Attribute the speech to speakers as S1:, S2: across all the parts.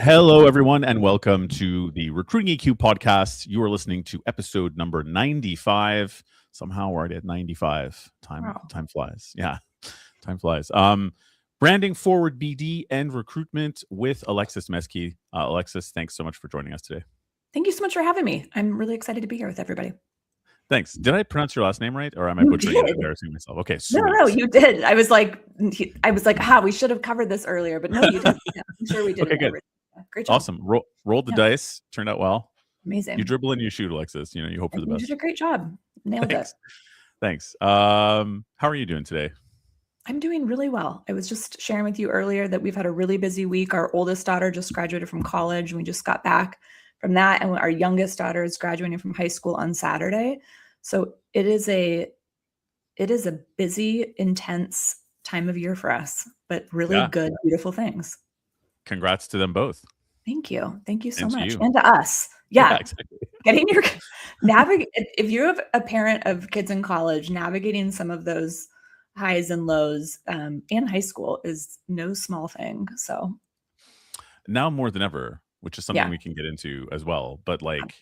S1: Hello, everyone, and welcome to the Recruiting EQ podcast. You are listening to episode number 95. Somehow we're already at 95. Time flies. Yeah, time flies. Branding forward BD and recruitment with Alexis Meschi. Alexis, thanks so much for joining us today.
S2: Thank you so much for having me. I'm really excited to be here with everybody.
S1: Thanks. Did I pronounce your last name right, or am I butchering it and embarrassing myself? Okay, sweet.
S2: No, you did. I was like, we should have covered this earlier, but no, you did. Yeah, I'm sure we did.
S1: Okay, good.
S2: Great job.
S1: Awesome. Rolled the dice. Turned out well.
S2: Amazing.
S1: You dribble and you shoot, Alexis. You hope for the best.
S2: You did a great job. Nailed it.
S1: Thanks. How are you doing today?
S2: I'm doing really well. I was just sharing with you earlier that we've had a really busy week. Our oldest daughter just graduated from college, and we just got back from that. And our youngest daughter is graduating from high school on Saturday. So it is a busy, intense time of year for us, but really good, beautiful things.
S1: Congrats to them both.
S2: Thank you. Thank you so much. And to us. Yeah, exactly. If you have a parent of kids in college, navigating some of those highs and lows in high school is no small thing. So
S1: now more than ever, which is something we can get into as well. But let's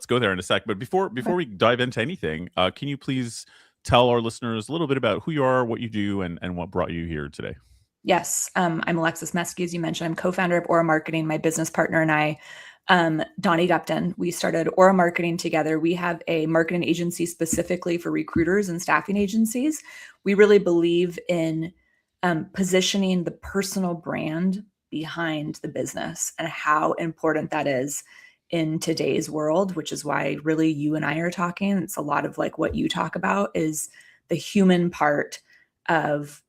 S1: go there in a sec. But before we dive into anything, can you please tell our listeners a little bit about who you are, what you do, and what brought you here today?
S2: Yes, I'm Alexis Meschi, as you mentioned. I'm co-founder of Aura Marketing. My business partner and I, Donnie Gupton, we started Aura Marketing together. We have a marketing agency specifically for recruiters and staffing agencies. We really believe in positioning the personal brand behind the business and how important that is in today's world, which is why really you and I are talking. It's a lot of like what you talk about is the human part of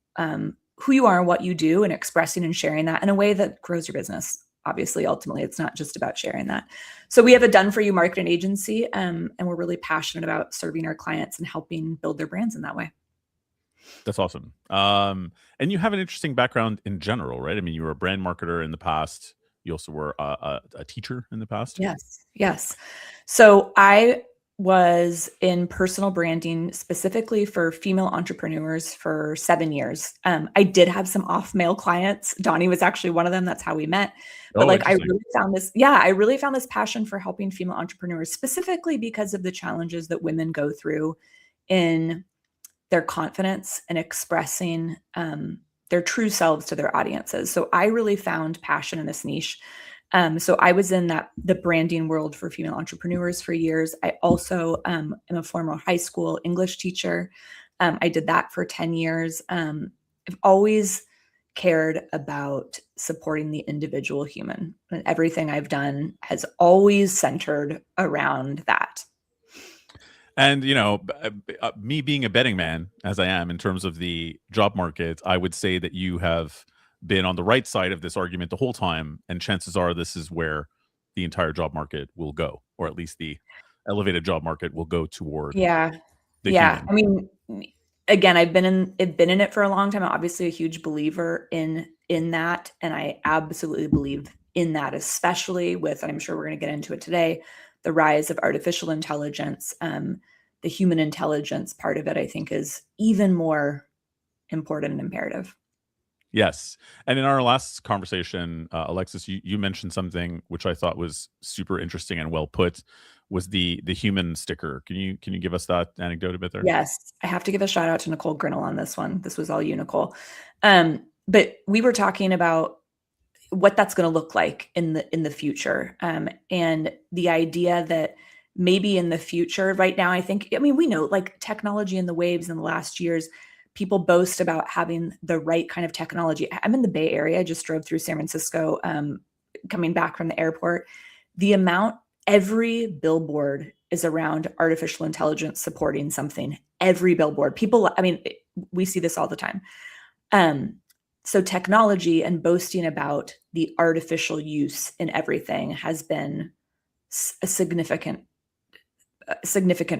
S2: who you are and what you do, and expressing and sharing that in a way that grows your business. Obviously, ultimately, it's not just about sharing that. So we have a done-for-you marketing agency, and we're really passionate about serving our clients and helping build their brands in that way.
S1: That's awesome. And you have an interesting background in general, right? I mean, you were a brand marketer in the past. You also were a teacher in the past.
S2: Yes. So I was in personal branding specifically for female entrepreneurs for 7 years. I did have some off-male clients. Donnie was actually one of them. That's how we met. But I really found this passion for helping female entrepreneurs, specifically because of the challenges that women go through in their confidence and expressing their true selves to their audiences. So I really found passion in this niche. So I was in the branding world for female entrepreneurs for years. I also am a former high school English teacher. I did that for 10 years. I've always cared about supporting the individual human, and everything I've done has always centered around that.
S1: And, me being a betting man, as I am in terms of the job market, I would say that you have been on the right side of this argument the whole time, and chances are this is where the entire job market will go, or at least the elevated job market will go toward.
S2: Human. I mean, again, I've been in it for a long time. I'm obviously a huge believer in that, and I absolutely believe in that, especially with, and I'm sure we're going to get into it today, the rise of artificial intelligence. The human intelligence part of it, I think, is even more important and imperative.
S1: Yes. And in our last conversation, Alexis, you mentioned something which I thought was super interesting and well put, was the human sticker. Can you give us that anecdote a bit there?
S2: Yes. I have to give a shout out to Nicole Grinnell on this one. This was all you, Nicole. But we were talking about what that's going to look like in the future. And the idea that maybe in the future, right now, we know like technology and the waves in the last years, people boast about having the right kind of technology. I'm in the Bay Area. I just drove through San Francisco, coming back from the airport. Every billboard is around artificial intelligence supporting something. Every billboard. We see this all the time. So technology and boasting about the artificial use in everything has been a significant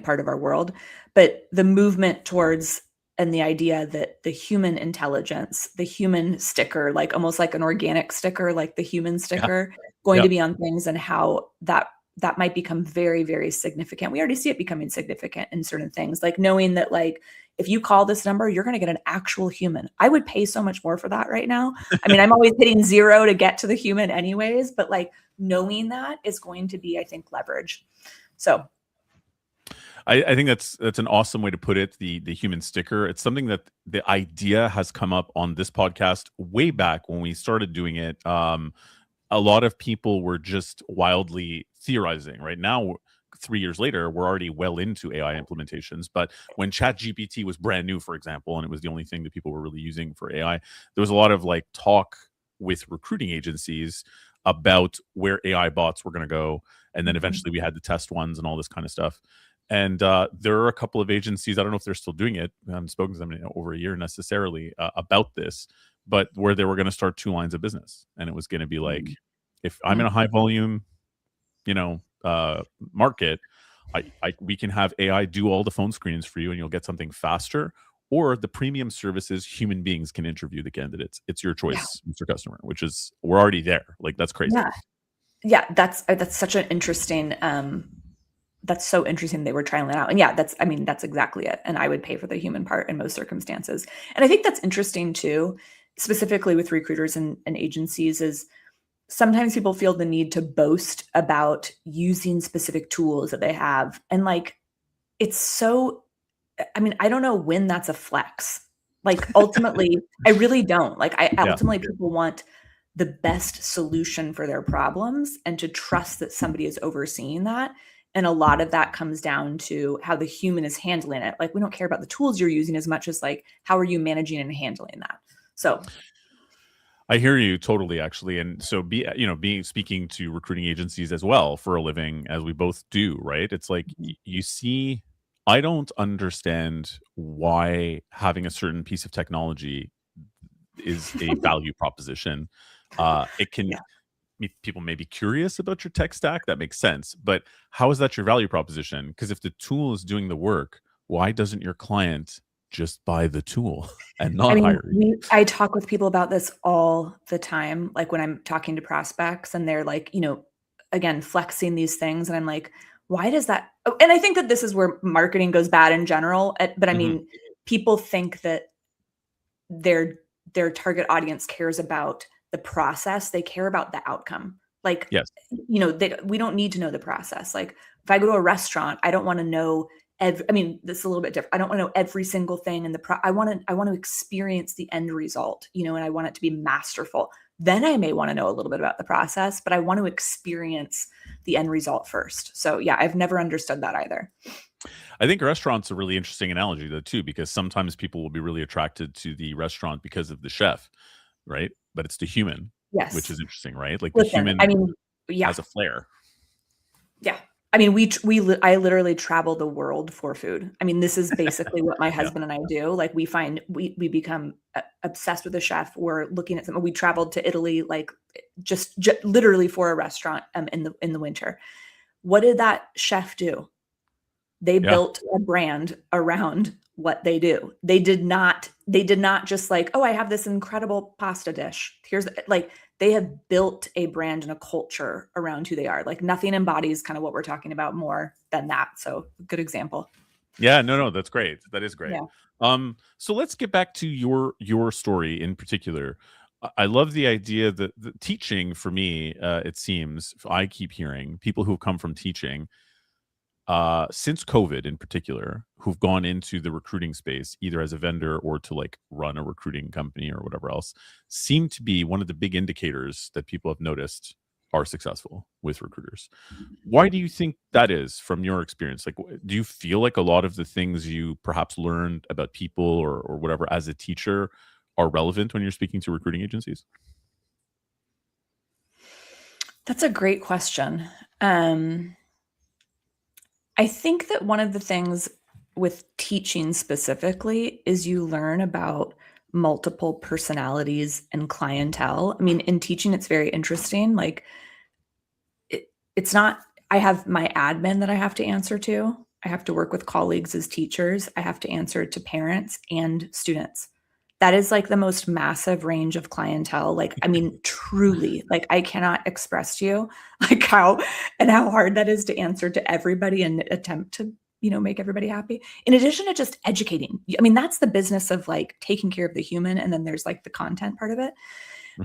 S2: part of our world. But the movement towards, and the idea that the human intelligence, the human sticker, like almost like an organic sticker, like the human sticker, going to be on things, and how that might become very, very significant. We already see it becoming significant in certain things, like knowing that like if you call this number, you're going to get an actual human. I would pay so much more for that right now. I mean, I'm always hitting 0 to get to the human anyways, but like knowing that is going to be, I think, leverage. So
S1: I think that's an awesome way to put it. The human sticker. It's something that the idea has come up on this podcast way back when we started doing it. A lot of people were just wildly theorizing. Right now, 3 years later, we're already well into AI implementations. But when ChatGPT was brand new, for example, and it was the only thing that people were really using for AI, there was a lot of like talk with recruiting agencies about where AI bots were going to go. And then eventually we had the test ones and all this kind of stuff. And there are a couple of agencies, I don't know if they're still doing it. I haven't spoken to them in over a year necessarily about this, but where they were going to start 2 lines of business. And it was going to be like, if I'm in a high volume, market, we can have AI do all the phone screens for you and you'll get something faster. Or the premium services, human beings can interview the candidates. It's your choice, Mr. Customer, which is, we're already there. Like, that's crazy.
S2: Yeah, that's such an interesting, that's so interesting they were trying that out. And yeah, that's exactly it. And I would pay for the human part in most circumstances. And I think that's interesting too, specifically with recruiters and agencies, is sometimes people feel the need to boast about using specific tools that they have. And like, it's so, I don't know when that's a flex. Like ultimately, I really don't. Like ultimately people want the best solution for their problems and to trust that somebody is overseeing that. And a lot of that comes down to how the human is handling it. Like we don't care about the tools you're using as much as like, how are you managing and handling that? So
S1: I hear you totally, actually. And so speaking to recruiting agencies as well for a living, as we both do, right? It's like, you see, I don't understand why having a certain piece of technology is a value proposition. It can, people may be curious about your tech stack. That makes sense. But how is that your value proposition? Because if the tool is doing the work, why doesn't your client just buy the tool and not hire you?
S2: I talk with people about this all the time. Like when I'm talking to prospects and they're like, again, flexing these things. And I'm like, why does that? Oh, and I think that this is where marketing goes bad in general. But I mean, people think that their target audience cares about the process. They care about the outcome. Like, we don't need to know the process. Like if I go to a restaurant, I don't want to know this is a little bit different. I don't want to know every single thing in I want to experience the end result, and I want it to be masterful. Then I may want to know a little bit about the process, but I want to experience the end result first. So yeah, I've never understood that either.
S1: I think restaurant's a really interesting analogy though too, because sometimes people will be really attracted to the restaurant because of the chef, right? But it's the human, which is interesting, right? Like the human has a flair.
S2: Yeah. I literally travel the world for food. This is basically what my husband and I do. Like we become obsessed with a chef. We're looking at something. We traveled to Italy, like just literally for a restaurant in the winter. What did that chef do? They built a brand around what they do. They did not just like, oh, I have this incredible pasta dish. They have built a brand and a culture around who they are. Like nothing embodies kind of what we're talking about more than that. So good example.
S1: Yeah, no, that's great. That is great. Yeah. So let's get back to your story in particular. I love the idea that the teaching for me, it seems, I keep hearing people who've come from teaching since COVID in particular, who've gone into the recruiting space, either as a vendor or to like run a recruiting company or whatever else, seem to be one of the big indicators that people have noticed are successful with recruiters. Why do you think that is from your experience? Like, do you feel like a lot of the things you perhaps learned about people or whatever as a teacher are relevant when you're speaking to recruiting agencies?
S2: That's a great question. I think that one of the things with teaching specifically is you learn about multiple personalities and clientele. In teaching, it's very interesting. Like it's not, I have my admin that I have to answer to. I have to work with colleagues as teachers. I have to answer to parents and students. That is like the most massive range of clientele. Like, truly, like I cannot express to you like how hard that is to answer to everybody and attempt to make everybody happy. In addition to just educating. I mean, that's the business of like taking care of the human, and then there's like the content part of it.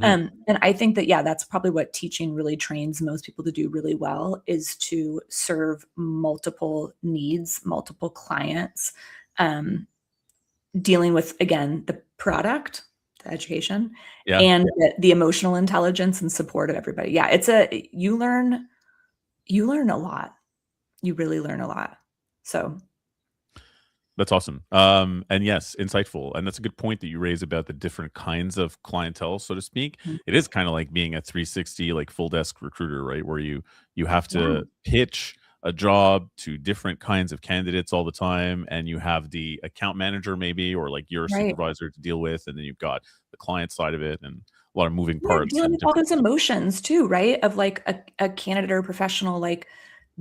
S2: And I think that, that's probably what teaching really trains most people to do really well, is to serve multiple needs, multiple clients, dealing with, again, the product, the education, and the emotional intelligence and support of everybody. Yeah, you learn a lot. You really learn a lot. So
S1: that's awesome. And yes, insightful. And that's a good point that you raise about the different kinds of clientele, so to speak. It is kind of like being a 360, like full desk recruiter, right? Where you have to pitch a job to different kinds of candidates all the time. And you have the account manager maybe, or like your supervisor to deal with. And then you've got the client side of it and a lot of moving parts.
S2: Dealing with all those emotions too, right? Of like a candidate or a professional, like,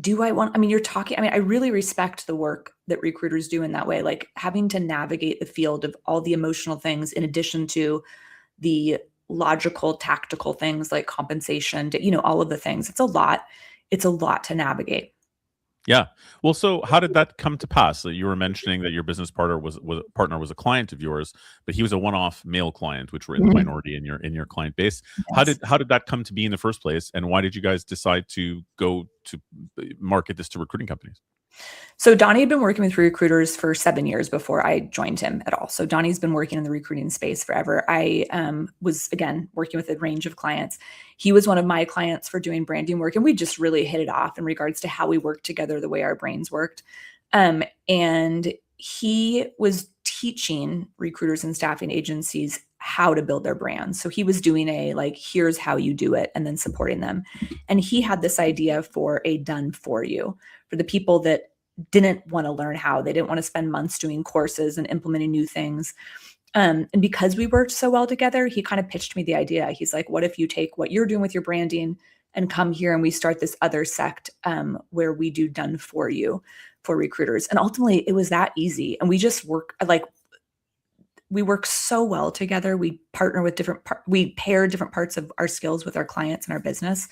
S2: I really respect the work that recruiters do in that way, like having to navigate the field of all the emotional things in addition to the logical, tactical things like compensation, all of the things. It's a lot to navigate.
S1: Yeah. Well, so how did that come to pass? You were mentioning that your business partner was a client of yours, but he was a one-off male client, which were in the minority in your client base.
S2: Yes.
S1: How did that come to be in the first place, and why did you guys decide to go to market this to recruiting companies?
S2: So Donnie had been working with recruiters for 7 years before I joined him at all. So Donnie's been working in the recruiting space forever. I was, again, working with a range of clients. He was one of my clients for doing branding work, and we just really hit it off in regards to how we worked together, the way our brains worked. And he was teaching recruiters and staffing agencies how to build their brands. So he was doing here's how you do it, and then supporting them. And he had this idea for a done for you, for the people that didn't want to learn how. They didn't want to spend months doing courses and implementing new things. And because we worked so well together, he kind of pitched me the idea. He's like, what if you take what you're doing with your branding and come here and we start this other sect where we do done for you for recruiters. And ultimately it was that easy. And we just work so well together. We partner with we pair different parts of our skills with our clients and our business.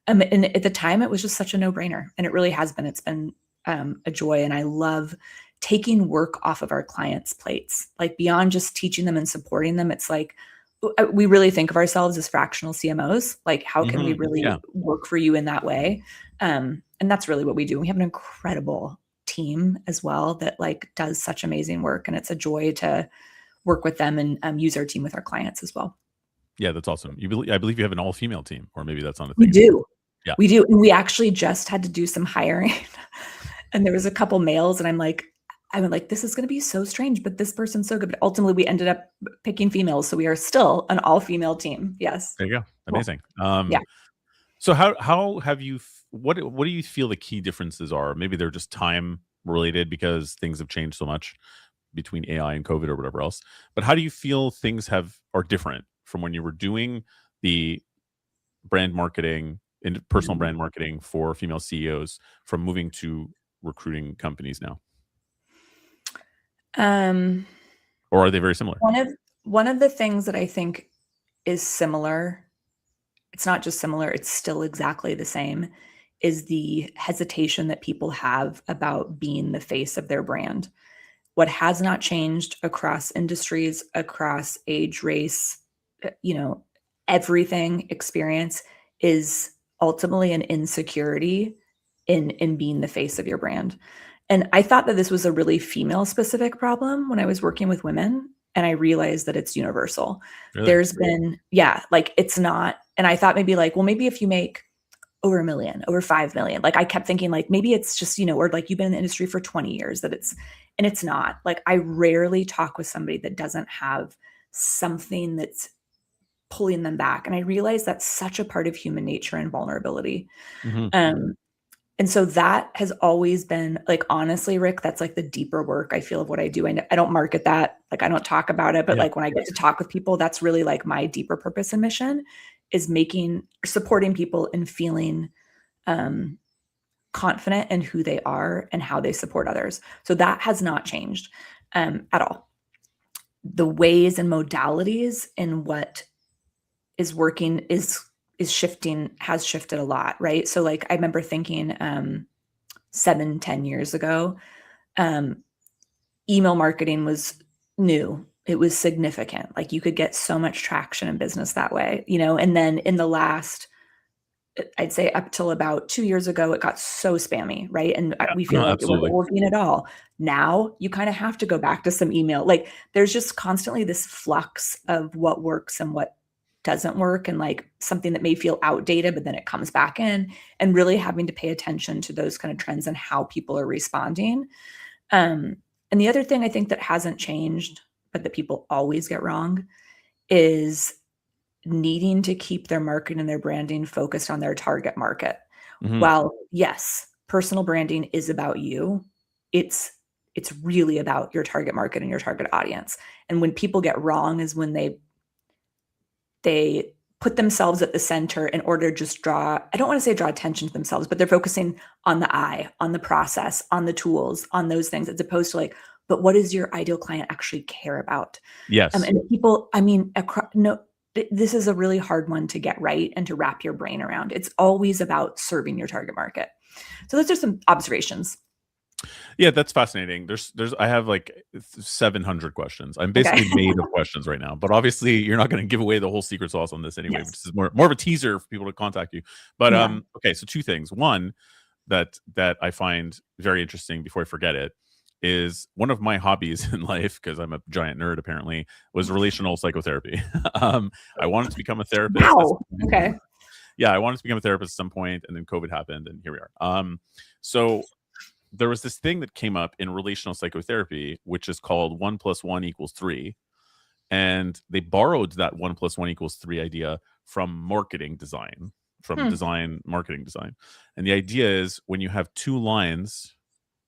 S2: And at the time it was just such a no-brainer. And it really has been. It's been a joy. And I love taking work off of our clients' plates, like beyond just teaching them and supporting them. It's like, we really think of ourselves as fractional CMOs. Like, how can we really work for you in that way? And that's really what we do. We have an incredible team as well that does such amazing work. And it's a joy to work with them and use our team with our clients as well.
S1: Yeah, that's awesome. I believe you have an all-female team, or maybe that's on the
S2: thing. We do.
S1: Yeah,
S2: we do. And we actually just had to do some hiring and there was a couple males, and I'm like, this is going to be so strange, but this person's so good. But ultimately we ended up picking females. So we are still an all-female team. Yes.
S1: There you go. Amazing.
S2: Yeah.
S1: So how have you, what do you feel the key differences are? Maybe they're just time related because things have changed so much between AI and COVID or whatever else. But how do you feel things are different from when you were doing the brand marketing and personal brand marketing for female CEOs from moving to recruiting companies now? Or are they very similar?
S2: One of the things that I think is similar, it's not just similar, it's still exactly the same, is the hesitation that people have about being the face of their brand. What has not changed across industries, across age, race, everything, experience, is ultimately an insecurity in being the face of your brand. And I thought that this was a really female specific problem when I was working with women. And I realized that it's universal. Really? There's been, it's not. And I thought maybe maybe if you make over $1 million, over 5 million, I kept thinking maybe it's just, or you've been in the industry for 20 years and it's not. I rarely talk with somebody that doesn't have something that's pulling them back. And I realized that's such a part of human nature and vulnerability. And so that has always been honestly, Rick, that's the deeper work I feel of what I do. I don't market that. I don't talk about it, but when I get to talk with people, that's really my deeper purpose and mission is supporting people and feeling confident in who they are and how they support others. So that has not changed at all. The ways and modalities in what is working has shifted a lot, right? So I remember thinking 7-10 years ago, email marketing was new. It was significant. Like you could get so much traction in business that way, and then in the last, I'd say up till about 2 years ago, it got so spammy, right? And we feel
S1: No,
S2: like it wasn't
S1: absolutely.
S2: working at all. Now you kind of have to go back to some email. Like there's just constantly this flux of what works and what doesn't work, and like something that may feel outdated, but then it comes back in, and really having to pay attention to those kind of trends and how people are responding. And the other thing I think that hasn't changed, but that people always get wrong, is needing to keep their marketing and their branding focused on their target market.
S1: Mhm.
S2: While yes, personal branding is about you, it's really about your target market and your target audience. And when people get wrong is when they put themselves at the center in order to just I don't want to say draw attention to themselves, but they're focusing on the eye, on the process, on the tools, on those things, as opposed to like, but what does your ideal client actually care about?
S1: Yes.
S2: And people, I mean, no, this is a really hard one to get right and to wrap your brain around. It's always about serving your target market. So those are some observations.
S1: Yeah, that's fascinating. I have like 700 questions. I'm basically made of questions right now, but obviously you're not going to give away the whole secret sauce on this anyway,
S2: Yes.
S1: which is more of a teaser for people to contact you. But
S2: Yeah.
S1: okay, so two things. One that I find very interesting before I forget it is one of my hobbies in life, because I'm a giant nerd apparently, was relational psychotherapy. I wanted to become a therapist.
S2: Wow. Okay.
S1: Yeah, I wanted to become a therapist at some point, and then COVID happened, and here we are. So there was this thing that came up in relational psychotherapy, which is called 1+1=3. And they borrowed that 1+1=3 idea from marketing design, from marketing design. And the idea is when you have two lines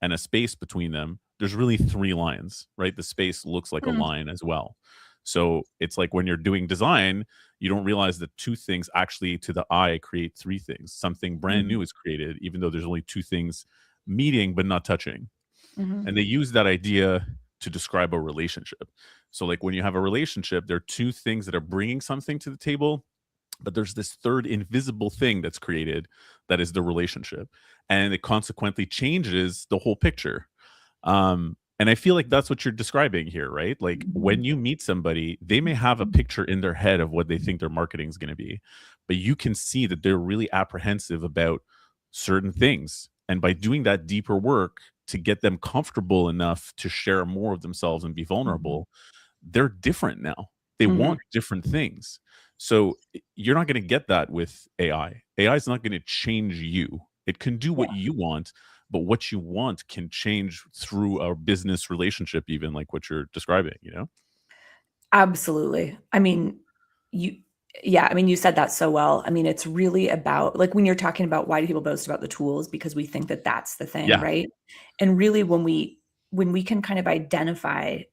S1: and a space between them, there's really three lines, right? The space looks like a line as well. So it's like when you're doing design, you don't realize that two things actually to the eye create three things. Something brand new is created, even though there's only two things meeting but not touching. And they use that idea to describe a relationship. So like when you have a relationship, there are two things that are bringing something to the table, but there's this third invisible thing that's created that is the relationship, and it consequently changes the whole picture. And I feel like that's what you're describing here, right? Like when you meet somebody, they may have a picture in their head of what they think their marketing is going to be, but you can see that they're really apprehensive about certain things. And by doing that deeper work to get them comfortable enough to share more of themselves and be vulnerable, they're different now. They want different things. So you're not going to get that with AI. AI is not going to change you. It can do what you want, but what you want can change through a business relationship, even like what you're describing.
S2: Absolutely. I mean, you said that so well. I mean, it's really about like when you're talking about why do people boast about the tools, because we think that that's the thing,
S1: Yeah.
S2: right? And really when we can kind of identify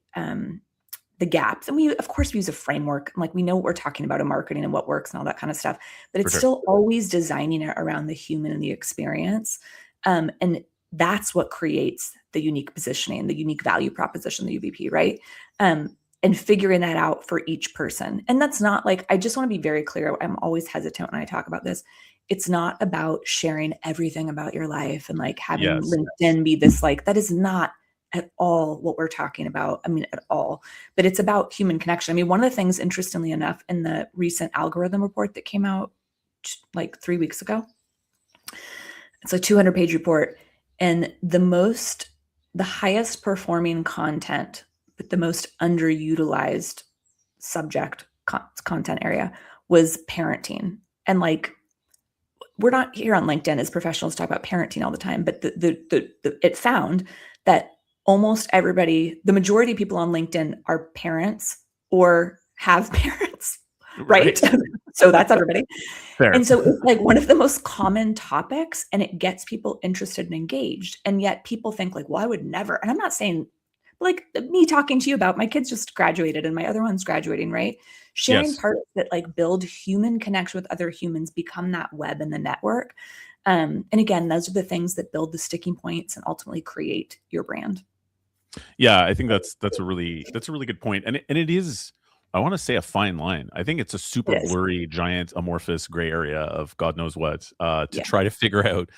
S2: the gaps, and we of course we use a framework, and like we know what we're talking about in marketing and what works and all that kind of stuff, but
S1: For
S2: it's
S1: sure.
S2: still always designing it around the human and the experience. And that's what creates the unique positioning, the unique value proposition, the UVP, right? And figuring that out for each person. And that's not like, I just want to be very clear. I'm always hesitant when I talk about this. It's not about sharing everything about your life and like having
S1: Yes.
S2: LinkedIn be this, like, that is not at all what we're talking about. I mean, at all. But it's about human connection. I mean, one of the things, interestingly enough, in the recent algorithm report that came out like 3 weeks ago, it's a 200-page report. And the highest performing content, but the most underutilized subject content area was parenting. And like, we're not here on LinkedIn as professionals to talk about parenting all the time, but it found that almost everybody, the majority of people on LinkedIn are parents or have parents, right? So that's everybody.
S1: Fair.
S2: And so it's like one of the most common topics, and it gets people interested and engaged. And yet people think like, well, I would never. And I'm not saying, like me talking to you about my kids just graduated and my other one's graduating, right? Sharing
S1: Yes.
S2: parts that like build human connection with other humans, become that web in the network. And again, those are the things that build the sticking points and ultimately create your brand.
S1: Yeah, I think that's a really good point. And it is, I want to say, a fine line. I think it's a super
S2: It is.
S1: blurry, giant, amorphous gray area of God knows what, to
S2: Yeah.
S1: try to figure out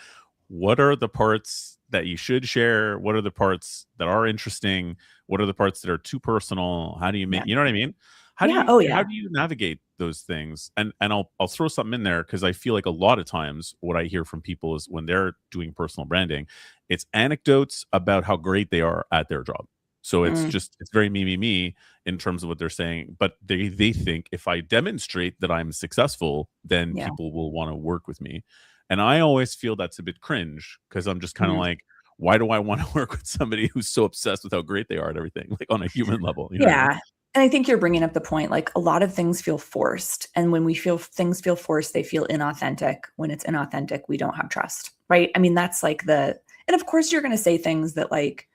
S1: what are the parts that you should share? What are the parts that are interesting? What are the parts that are too personal? How do you make, you know what I mean?
S2: Yeah. Oh, yeah.
S1: How do you navigate those things? And I'll throw something in there, because I feel like a lot of times what I hear from people is when they're doing personal branding, it's anecdotes about how great they are at their job. So it's very me in terms of what they're saying, but they think if I demonstrate that I'm successful, then
S2: Yeah.
S1: people will want to work with me. And I always feel that's a bit cringe, because I'm just kind of
S2: Mhm.
S1: like, why do I want to work with somebody who's so obsessed with how great they are at everything, like on a human level? You know what I mean?
S2: Yeah. And I think you're bringing up the point, like a lot of things feel forced. And when things feel forced, they feel inauthentic. When it's inauthentic, we don't have trust, right? I mean, that's like and of course you're going to say things that like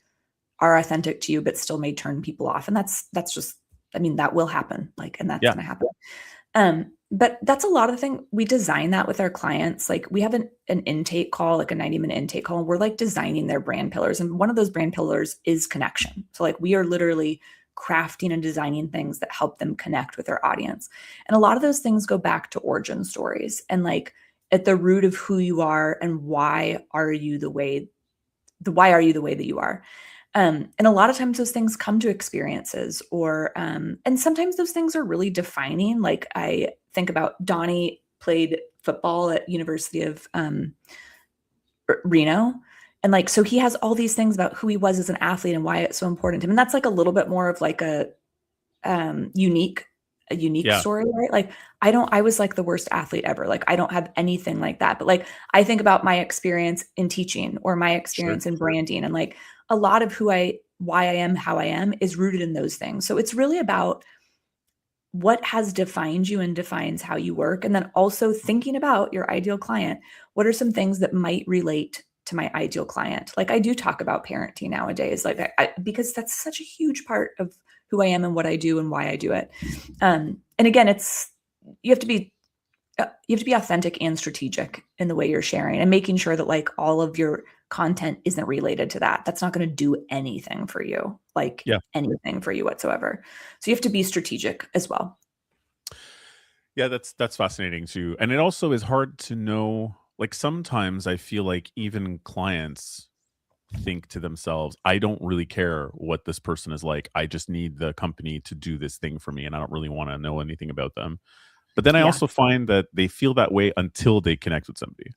S2: are authentic to you, but still may turn people off. And that's just, I mean, that will happen. Like, and that's
S1: Yeah,
S2: going to happen. But that's a lot of the thing. We design that with our clients. Like we have an intake call, like a 90-minute intake call, and we're like designing their brand pillars. And one of those brand pillars is connection. So like we are literally crafting and designing things that help them connect with their audience. And a lot of those things go back to origin stories and like at the root of who you are and why are you the way that you are. And a lot of times those things come to experiences and sometimes those things are really defining. Like I think about Donnie played football at University of Reno. And like, so he has all these things about who he was as an athlete and why it's so important to him. And that's like a little bit more of like a unique
S1: yeah,
S2: story, right? Like I was like the worst athlete ever. Like I don't have anything like that. But like I think about my experience in teaching or my
S1: sure.
S2: experience in branding and like a lot of why I am how I am is rooted in those things. So it's really about what has defined you and defines how you work. And then also thinking about your ideal client. What are some things that might relate to my ideal client? Like I do talk about parenting nowadays, like because that's such a huge part of who I am and what I do and why I do it. And again, you have to be authentic and strategic in the way you're sharing and making sure that like all of your content isn't related to that. That's not going to do anything for you, like
S1: Yeah.
S2: anything for you whatsoever. So you have to be strategic as well.
S1: Yeah, that's fascinating too. And it also is hard to know, like sometimes I feel like even clients think to themselves, I don't really care what this person is like. I just need the company to do this thing for me, and I don't really want to know anything about them. But then I
S2: Yeah.
S1: also find that they feel that way until they connect with somebody.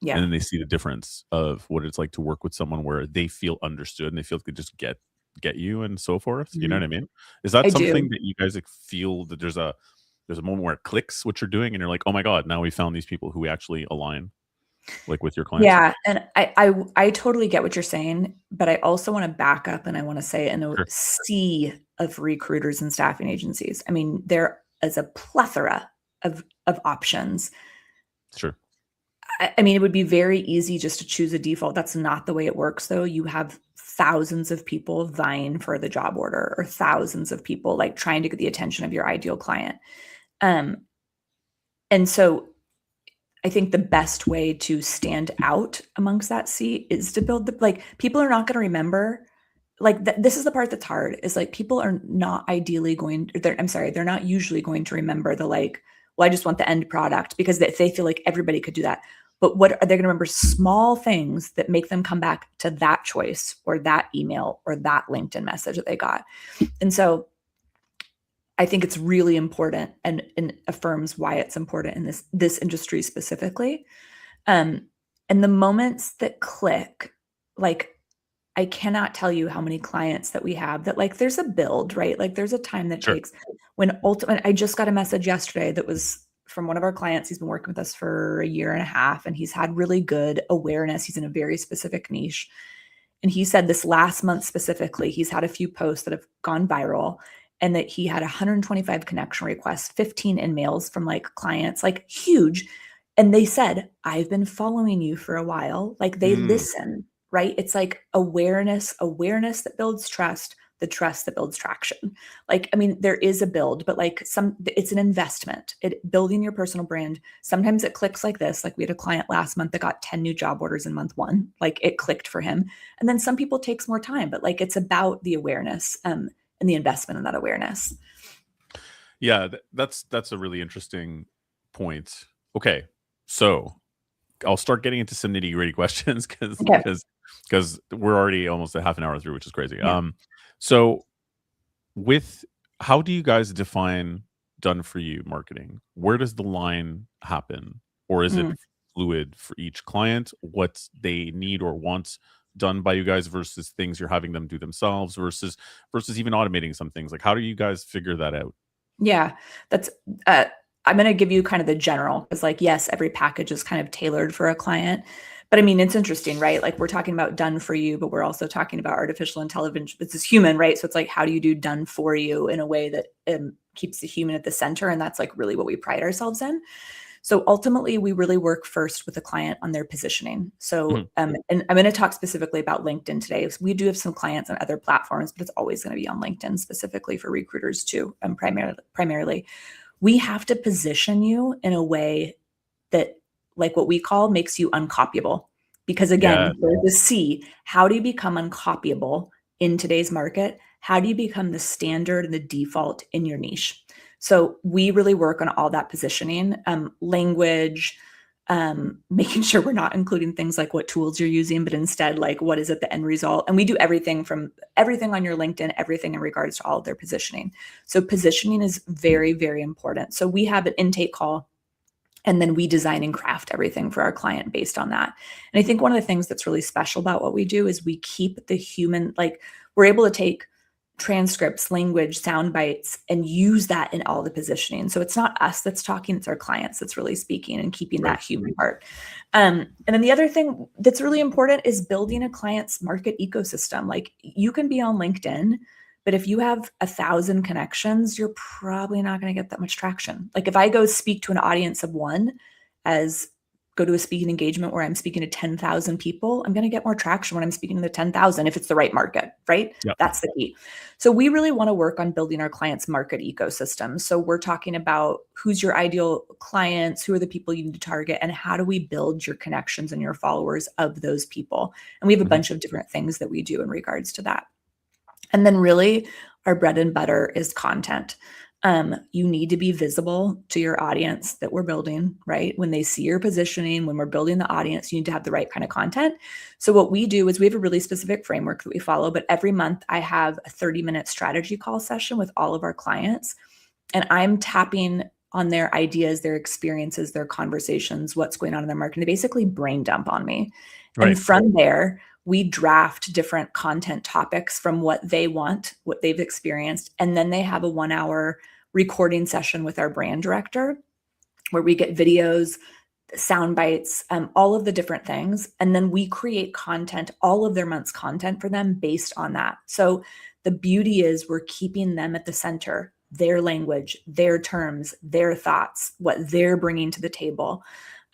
S1: And
S2: Yeah.
S1: then they see the difference of what it's like to work with someone where they feel understood and they feel like they just get you and so forth. You know
S2: Mhm.
S1: what I mean? Is that
S2: I
S1: something
S2: do.
S1: that you guys like, feel that there's a moment where it clicks what you're doing and you're like, oh my God, now we found these people who actually align like with your clients?
S2: Yeah, and I totally get what you're saying, but I also want to back up and I want to say in a
S1: Sure.
S2: sea of recruiters and staffing agencies. I mean, there is a plethora of options.
S1: Sure.
S2: I mean, it would be very easy just to choose a default. That's not the way it works, though. You have thousands of people vying for the job order, or thousands of people like trying to get the attention of your ideal client. Um, and so I think the best way to stand out amongst that sea is to build like people are not going to remember like this is the part that's hard is like people are not they're not usually going to remember the like, well, I just want the end product because they feel like everybody could do that. But what are they going to remember? Small things that make them come back to that choice or that email or that LinkedIn message that they got. And so I think it's really important and affirms why it's important in this industry specifically. Um, and the moments that click, like I cannot tell you how many clients that we have that like there's a build, right? Like there's a time that
S1: Sure.
S2: takes when ultimately I just got a message yesterday that was from one of our clients. He's been working with us for a year and a half and he's had really good awareness. He's in a very specific niche. And he said this last month specifically, he's had a few posts that have gone viral and that he had 125 connection requests, 15 in-mails from like clients, like huge. And they said, I've been following you for a while. Like they
S1: Mm,
S2: listen, right? It's like awareness that builds trust, the trust that builds traction. Like, I mean, there is a build, but like it's an investment. Building your personal brand. Sometimes it clicks like this. Like we had a client last month that got 10 new job orders in month 1. Like it clicked for him. And then some people takes more time, but like it's about the awareness and the investment in that awareness.
S1: yeah, that's a really interesting point. Okay, so I'll start getting into some nitty gritty questions because
S2: Okay.
S1: we're already almost a half an hour through, which is crazy.
S2: Yeah.
S1: So with how do you guys define done for you marketing? Where does the line happen, or is it
S2: Mm.
S1: fluid for each client? What they need or want done by you guys versus things you're having them do themselves versus even automating some things. Like, how do you guys figure that out?
S2: Yeah, that's uh, I'm going to give you kind of the general because, like, yes, every package is kind of tailored for a client. But I mean, it's interesting, right? Like, we're talking about done for you, but we're also talking about artificial intelligence. This is human, right? So it's like, how do you do done for you in a way that keeps the human at the center? And that's like really what we pride ourselves in. So ultimately, we really work first with the client on their positioning. So,
S1: Mhm.
S2: and I'm going to talk specifically about LinkedIn today. We do have some clients on other platforms, but it's always going to be on LinkedIn specifically for recruiters too. Primarily, we have to position you in a way that, like what we call, makes you uncopyable. Because
S1: Yeah,
S2: again, there's the C. How do you become uncopyable in today's market? How do you become the standard and the default in your niche? So we really work on all that positioning, language, making sure we're not including things like what tools you're using, but instead like what is at the end result. And we do everything from everything on your LinkedIn, everything in regards to all of their positioning. So positioning is very, very important. So we have an intake call and then we design and craft everything for our client based on that. And I think one of the things that's really special about what we do is we keep the human, like we're able to take transcripts, language, sound bites, and use that in all the positioning. So it's not us that's talking, it's our clients that's really speaking and keeping
S1: right.
S2: that human part. And then the other thing that's really important is building a client's market ecosystem. Like you can be on LinkedIn, but if you have 1,000 connections, you're probably not going to get that much traction. Like if I go speak to an audience of one, as go to a speaking engagement where I'm speaking to 10,000 people, I'm going to get more traction when I'm speaking to the 10,000 if it's the right market, right?
S1: Yeah.
S2: That's the key. So we really want to work on building our clients' market ecosystem. So we're talking about who's your ideal clients, who are the people you need to target, and how do we build your connections and your followers of those people? And we have a
S1: Mhm.
S2: bunch of different things that we do in regards to that. And then really our bread and butter is content. You need to be visible to your audience that we're building, right? When they see your positioning, when we're building the audience, you need to have the right kind of content. So what we do is we have a really specific framework that we follow, but every month I have a 30-minute strategy call session with all of our clients. And I'm tapping on their ideas, their experiences, their conversations, what's going on in their market. They basically brain dump on me.
S1: Right.
S2: And from there, we draft different content topics from what they want, what they've experienced. And then they have a 1 hour recording session with our brand director where we get videos, sound bites, all of the different things. And then we create content, all of their month's content for them based on that. So the beauty is we're keeping them at the center, their language, their terms, their thoughts, what they're bringing to the table.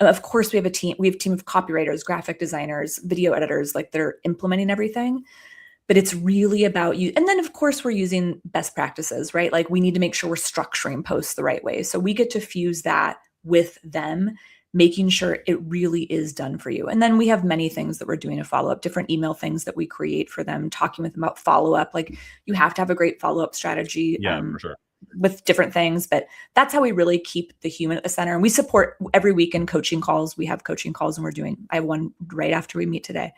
S2: Of course, we have a team of copywriters, graphic designers, video editors, like they're implementing everything. But it's really about you. And then, of course, we're using best practices, right? Like we need to make sure we're structuring posts the right way. So we get to fuse that with them, making sure it really is done for you. And then we have many things that we're doing to follow up, different email things that we create for them, talking with them about follow up. Like you have to have a great follow up strategy.
S1: Yeah, for sure.
S2: With different things, but that's how we really keep the human at the center. And we support every weekend coaching calls. We have coaching calls and I have one right after we meet today.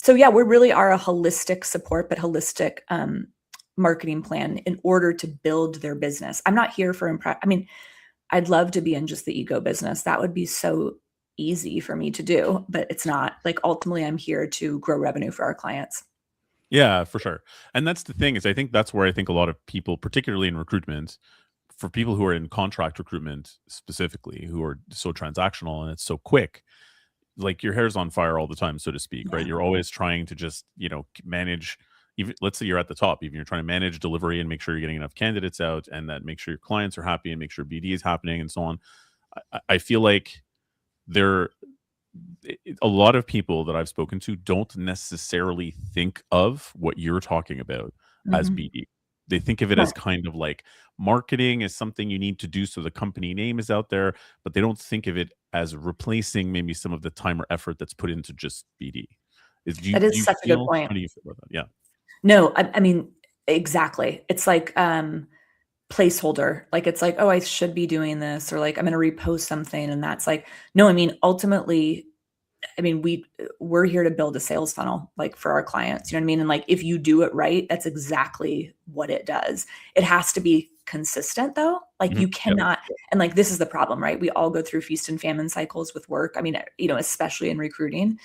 S2: So yeah, we really are a holistic support, but holistic marketing plan in order to build their business. I'm not here for I mean, I'd love to be in just the ego business. That would be so easy for me to do, but it's not. Like ultimately, I'm here to grow revenue for our clients.
S1: Yeah, for sure. And that's the thing is I think that's where I think a lot of people, particularly in recruitment, for people who are in contract recruitment specifically, who are so transactional and it's so quick, like your hair's on fire all the time, so to speak, right?
S2: Yeah.
S1: You're always trying to just, manage, even let's say you're at the top, even you're trying to manage delivery and make sure you're getting enough candidates out and that make sure your clients are happy and make sure BD is happening and so on. I feel like there a lot of people that I've spoken to don't necessarily think of what you're talking about as
S2: Mhm.
S1: BD. They think of it
S2: Right.
S1: as kind of like marketing is something you need to do so the company name is out there, but they don't think of it as replacing maybe some of the time or effort that's put into just BD. Is do you
S2: That
S1: do
S2: is
S1: you
S2: such a good
S1: feel
S2: point.
S1: how do you feel about that? Yeah.
S2: No, I mean, exactly. It's like, placeholder. Like, it's like, oh, I should be doing this, or like, I'm going to repost something. And that's like, no, I mean, ultimately, I mean, we're here to build a sales funnel, like, for our clients, you know what I mean? And like, if you do it right, that's exactly what it does. It has to be consistent though. Like, you
S1: Yep.
S2: cannot, and like, this is the problem, right? We all go through feast and famine cycles with work. I mean, you know, especially in recruiting.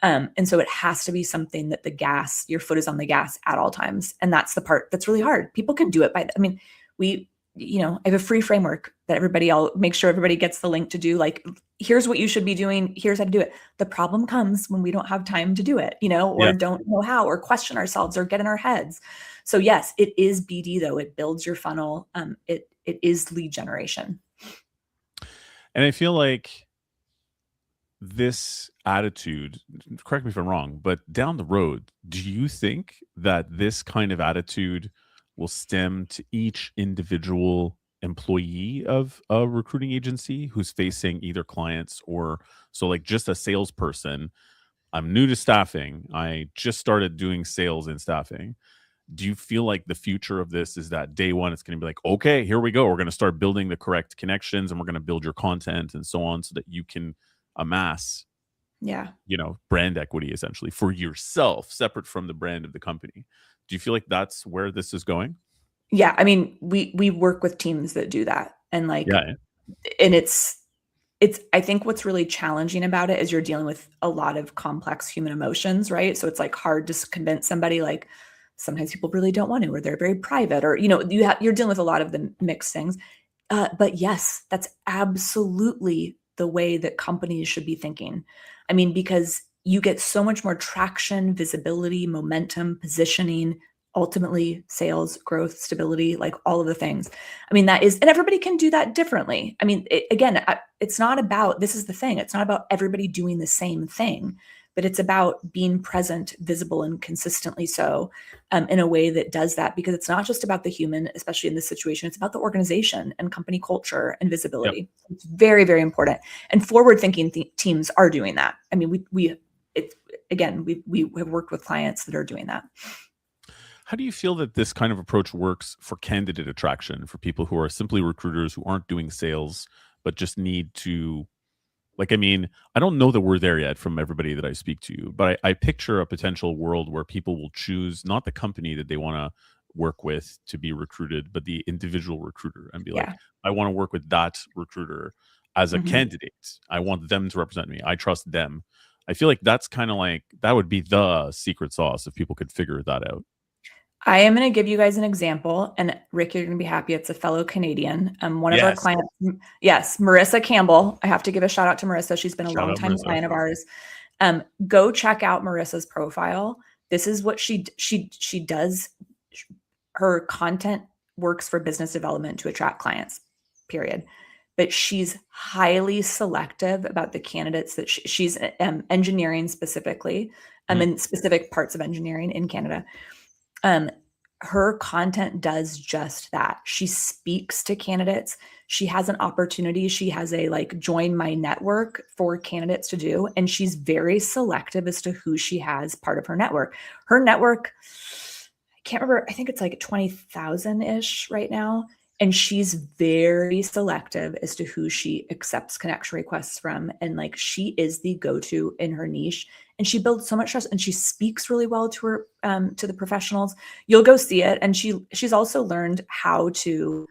S2: And so it has to be something that your foot is on the gas at all times. And that's the part that's really hard. People can do it I mean, I have a free framework that I'll make sure everybody gets the link to do. Like, here's what you should be doing. Here's how to do it. The problem comes when we don't have time to do it, or don't know how, or question ourselves, or get in our heads. So yes, it is BD though. It builds your funnel. It is lead generation.
S1: And I feel like this attitude, correct me if I'm wrong, but down the road, do you think that this kind of attitude will stem to each individual employee of a recruiting agency who's facing either clients or, so like, just a salesperson? I'm new to staffing. I just started doing sales in staffing. Do you feel like the future of this is that day one, it's going to be like, okay, here we go. We're going to start building the correct connections, and we're going to build your content and so on, so that you can amass, brand equity essentially for yourself, separate from the brand of the company? Do you feel like that's where this is going?
S2: Yeah. I mean, we work with teams that do that, and like, and it's, I think what's really challenging about it is you're dealing with a lot of complex human emotions, right? So it's like hard to convince somebody. Like, sometimes people really don't want to, or they're very private, or, you're dealing with a lot of the mixed things. But yes, that's absolutely the way that companies should be thinking. I mean, because you get so much more traction, visibility, momentum, positioning, ultimately sales, growth, stability, like all of the things. I mean, and everybody can do that differently. I mean, it's not about, this is the thing, it's not about everybody doing the same thing, but it's about being present, visible, and consistently so, in a way that does that, because it's not just about the human, especially in this situation, it's about the organization and company culture and visibility. Yep. It's very, very important. And forward-thinking teams are doing that. I mean, we have worked with clients that are doing that.
S1: How do you feel that this kind of approach works for candidate attraction, for people who are simply recruiters who aren't doing sales, but just need to, like, I mean, I don't know that we're there yet from everybody that I speak to, but I picture a potential world where people will choose not the company that they want to work with to be recruited, but the individual recruiter, and be like, I want to work with that recruiter as a candidate. I want them to represent me. I trust them. I feel like that's kind of like, that would be the secret sauce if people could figure that out.
S2: I am going to give you guys an example, and Rick, you're going to be happy. It's a fellow Canadian. One of our clients, yes, Marissa Campbell. I have to give a shout out to Marissa. She's been a long time client of ours. Go check out Marissa's profile. This is what she does. Her content works for business development to attract clients, period. But she's highly selective about the candidates that she's engineering specifically, in specific parts of engineering in Canada. Her content does just that. She speaks to candidates. She has an opportunity. She has a join my network for candidates to do. And she's very selective as to who she has part of her network. Her network, I can't remember, I think it's 20,000-ish right now. And she's very selective as to who she accepts connection requests from. And she is the go-to in her niche. And she builds so much trust, and she speaks really well to her, to the professionals. You'll go see it. And she's also learned how to,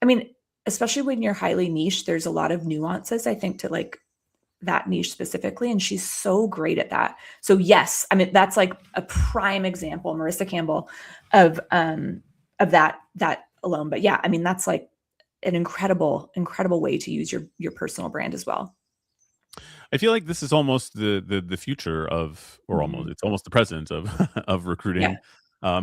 S2: I mean, especially when you're highly niche, there's a lot of nuances, I think, to that niche specifically. And she's so great at that. So yes, I mean, that's a prime example, Marissa Campbell, of that alone. But yeah, I mean, that's an incredible way to use your personal brand as well.
S1: I feel like this is almost the future of, or almost, it's almost the present of recruiting. Yeah.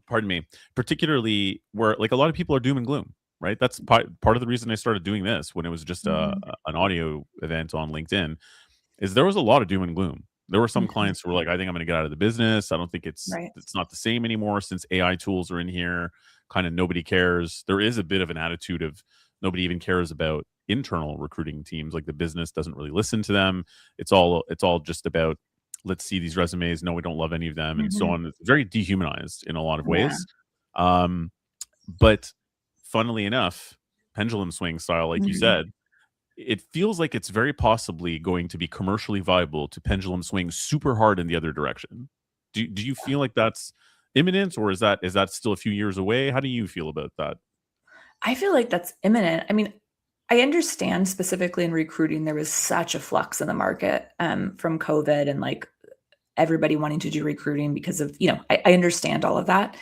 S1: Pardon me. Particularly where a lot of people are doom and gloom, right? That's part of the reason I started doing this when it was just an audio event on LinkedIn, is there was a lot of doom and gloom. There were some clients who were like, I think I'm going to get out of the business. I don't think it's not the same anymore since AI tools are in here. Kind of nobody cares. There is a bit of an attitude of nobody even cares about internal recruiting teams. Like, the business doesn't really listen to them. It's all just about, let's see these resumes. No, we don't love any of them, and so on. It's very dehumanized in a lot of ways. But funnily enough, pendulum swing style, like you said, it feels like it's very possibly going to be commercially viable to pendulum swing super hard in the other direction. Do you feel like that's imminent, or is that still a few years away? How do you feel about that?
S2: I feel like that's imminent. I mean, I understand specifically in recruiting, there was such a flux in the market from COVID and like everybody wanting to do recruiting because of, I understand all of that.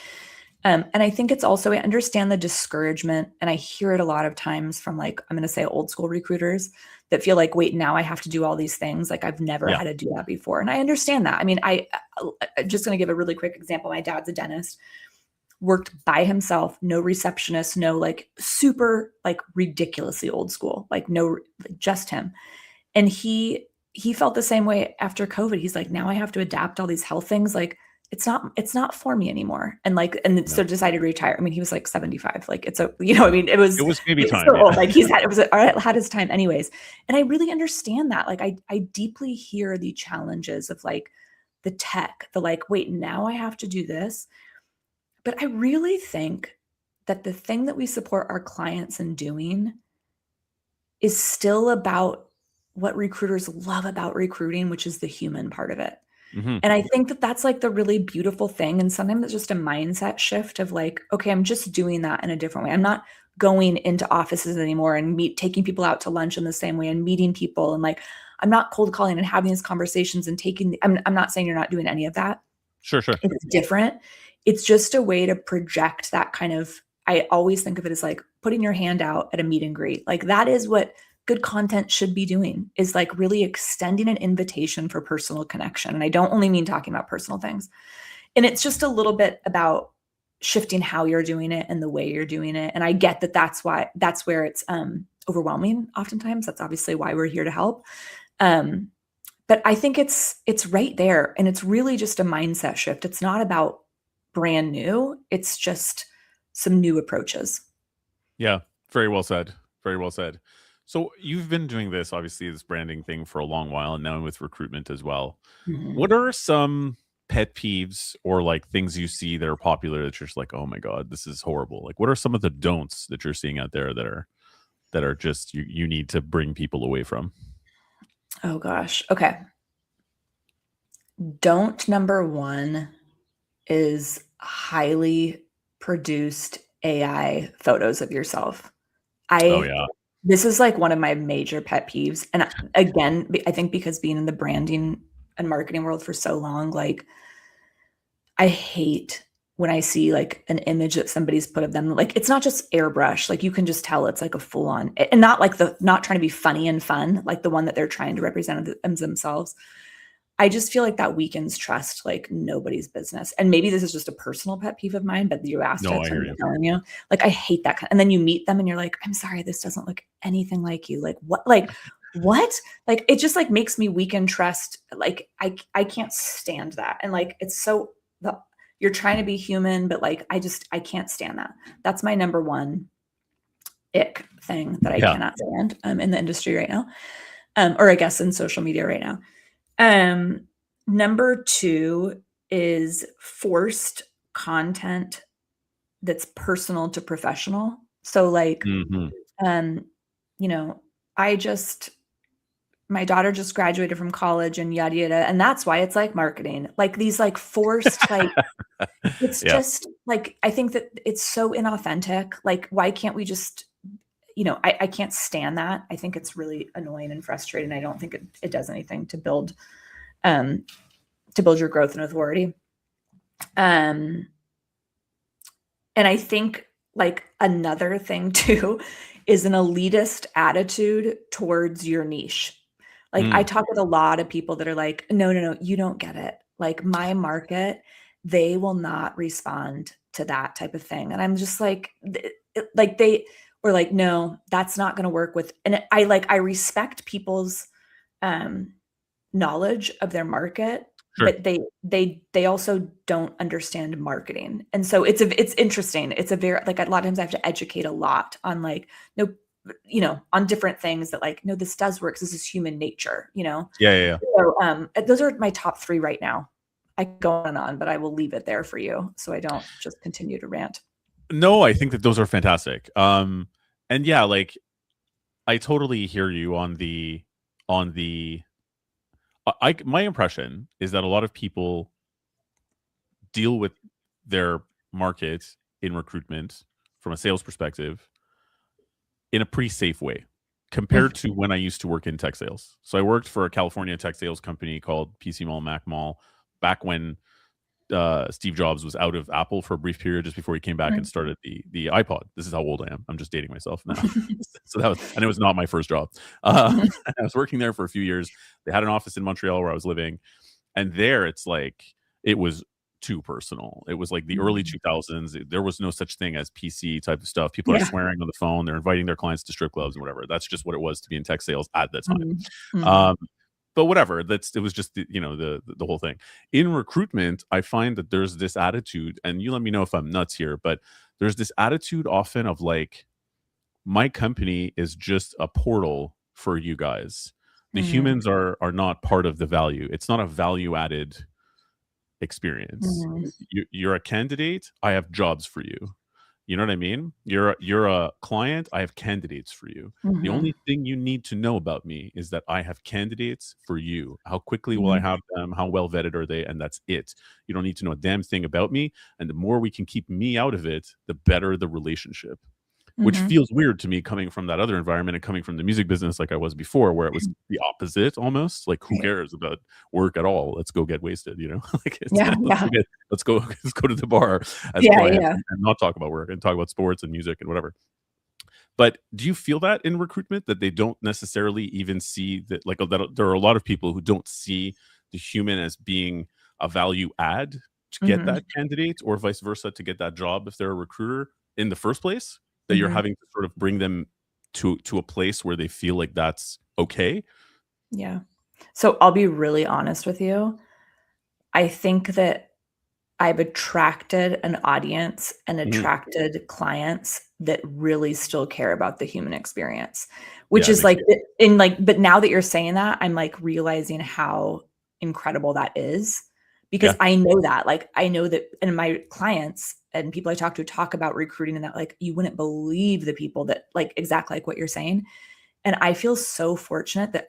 S2: And I think it's also, I understand the discouragement, and I hear it a lot of times from like, I'm going to say old school recruiters that feel like, wait, now I have to do all these things. Like I've never
S1: Yeah.
S2: had to do that before. And I understand that. I mean, I'm just going to give a really quick example. My dad's a dentist, worked by himself, no receptionist, no like super like ridiculously old school, like no, just him. And he felt the same way after COVID. He's like, now I have to adapt all these health things. Like it's not for me anymore. And like, and so decided to retire. I mean, he was like 75. Like it's a, I mean, it was
S1: maybe time.
S2: So old. Like had his time anyways. And I really understand that. Like I deeply hear the challenges of like the tech, the like, wait, now I have to do this. But I really think that the thing that we support our clients in doing is still about what recruiters love about recruiting, which is the human part of it.
S1: Mm-hmm.
S2: And I think that that's like the really beautiful thing. And sometimes it's just a mindset shift of like, okay, I'm just doing that in a different way. I'm not going into offices anymore and taking people out to lunch in the same way and meeting people. And like, I'm not cold calling and having these conversations and I'm not saying you're not doing any of that.
S1: Sure.
S2: It's different. It's just a way to project that kind of, I always think of it as like putting your hand out at a meet and greet. Like that is what good content should be doing, is like really extending an invitation for personal connection. And I don't only mean talking about personal things. And it's just a little bit about shifting how you're doing it and the way you're doing it. And I get that that's where it's overwhelming oftentimes. That's obviously why we're here to help. But I think it's right there. And it's really just a mindset shift. It's not about brand new. It's just some new approaches.
S1: Yeah. Very well said. Very well said. So you've been doing this, obviously, this branding thing for a long while, and now with recruitment as well.
S2: Mm-hmm.
S1: What are some pet peeves or like things you see that are popular that you're just like, oh my God, this is horrible? Like, what are some of the don'ts that you're seeing out there that are just you need to bring people away from?
S2: Oh gosh. Okay. Don't number one is highly produced AI photos of yourself.
S1: Oh yeah.
S2: This is like one of my major pet peeves. And again, I think because being in the branding and marketing world for so long, like I hate when I see like an image that somebody's put of them. Like it's not just airbrush. Like you can just tell it's like a full on, and not like not trying to be funny and fun, like the one that they're trying to represent themselves. I just feel like that weakens trust like nobody's business. And maybe this is just a personal pet peeve of mine, but you asked it, so I'm telling you. Like I hate that and then you meet them and you're like, I'm sorry, this doesn't look anything like you. Like what? Like it just like makes me weaken trust. Like I can't stand that. And like it's so you're trying to be human, but like I can't stand that. That's my number one ick thing that I cannot stand in the industry right now. Or I guess in social media right now. Number two is forced content that's personal to professional. So like, my daughter just graduated from college and yada, yada. And that's why it's like marketing, like these like forced, like, it's just like, I think that it's so inauthentic. Like, why can't we just, I can't stand that. I think it's really annoying and frustrating. I don't think it does anything to build your growth and authority. And I think like another thing too is an elitist attitude towards your niche. Like I talk with a lot of people that are like, no, you don't get it. Like my market, they will not respond to that type of thing. And I'm just like they were like, no, that's not going to work with. And I respect people's knowledge of their market, but they also don't understand marketing. And so it's interesting. It's a very, like a lot of times I have to educate a lot on like, no, on different things that like, no, this does work. This is human nature,
S1: Yeah.
S2: So those are my top three right now. I go on and on, but I will leave it there for you so I don't just continue to rant.
S1: No, I think that those are fantastic. And yeah, like I totally hear you on the my impression is that a lot of people deal with their market in recruitment from a sales perspective in a pretty safe way compared to when I used to work in tech sales. So I worked for a California tech sales company called PC Mall, Mac Mall, back when Steve Jobs was out of Apple for a brief period just before he came back and started the iPod. This is how old I am. I'm just dating myself now. So that was, and it was not my first job. I was working there for a few years. They had an office in Montreal where I was living, and there it's like it was too personal. It was like the early 2000s. There was no such thing as PC type of stuff. People are swearing on the phone. They're inviting their clients to strip clubs and whatever. That's just what it was to be in tech sales at that time. But whatever, it was just the whole thing. In recruitment, I find that there's this attitude, and you let me know if I'm nuts here, but there's this attitude often of like, my company is just a portal for you guys. The humans are not part of the value. It's not a value added experience. You're a candidate, I have jobs for you. You know what I mean? You're a client, I have candidates for you. The only thing you need to know about me is that I have candidates for you. How quickly will I have them? How well vetted are they? And that's it. You don't need to know a damn thing about me. And the more we can keep me out of it, the better the relationship. Which feels weird to me coming from that other environment and coming from the music business like I was before, where it was the opposite almost. Like, who cares about work at all? Let's go get wasted, like let's go to the bar as clients and not talk about work and talk about sports and music and whatever. But do you feel that in recruitment, that they don't necessarily even see that, like, that there are a lot of people who don't see the human as being a value add to get that candidate, or vice versa, to get that job if they're a recruiter in the first place? That you're having to sort of bring them to a place where they feel like that's okay?
S2: Yeah. So I'll be really honest with you. I think that I've attracted an audience and attracted clients that really still care about the human experience, which is like but now that you're saying that, I'm like realizing how incredible that is, because I know that, like, I know that, and my clients and people I talk to talk about recruiting, and that, like, you wouldn't believe the people that, like, exactly like what you're saying. And I feel so fortunate that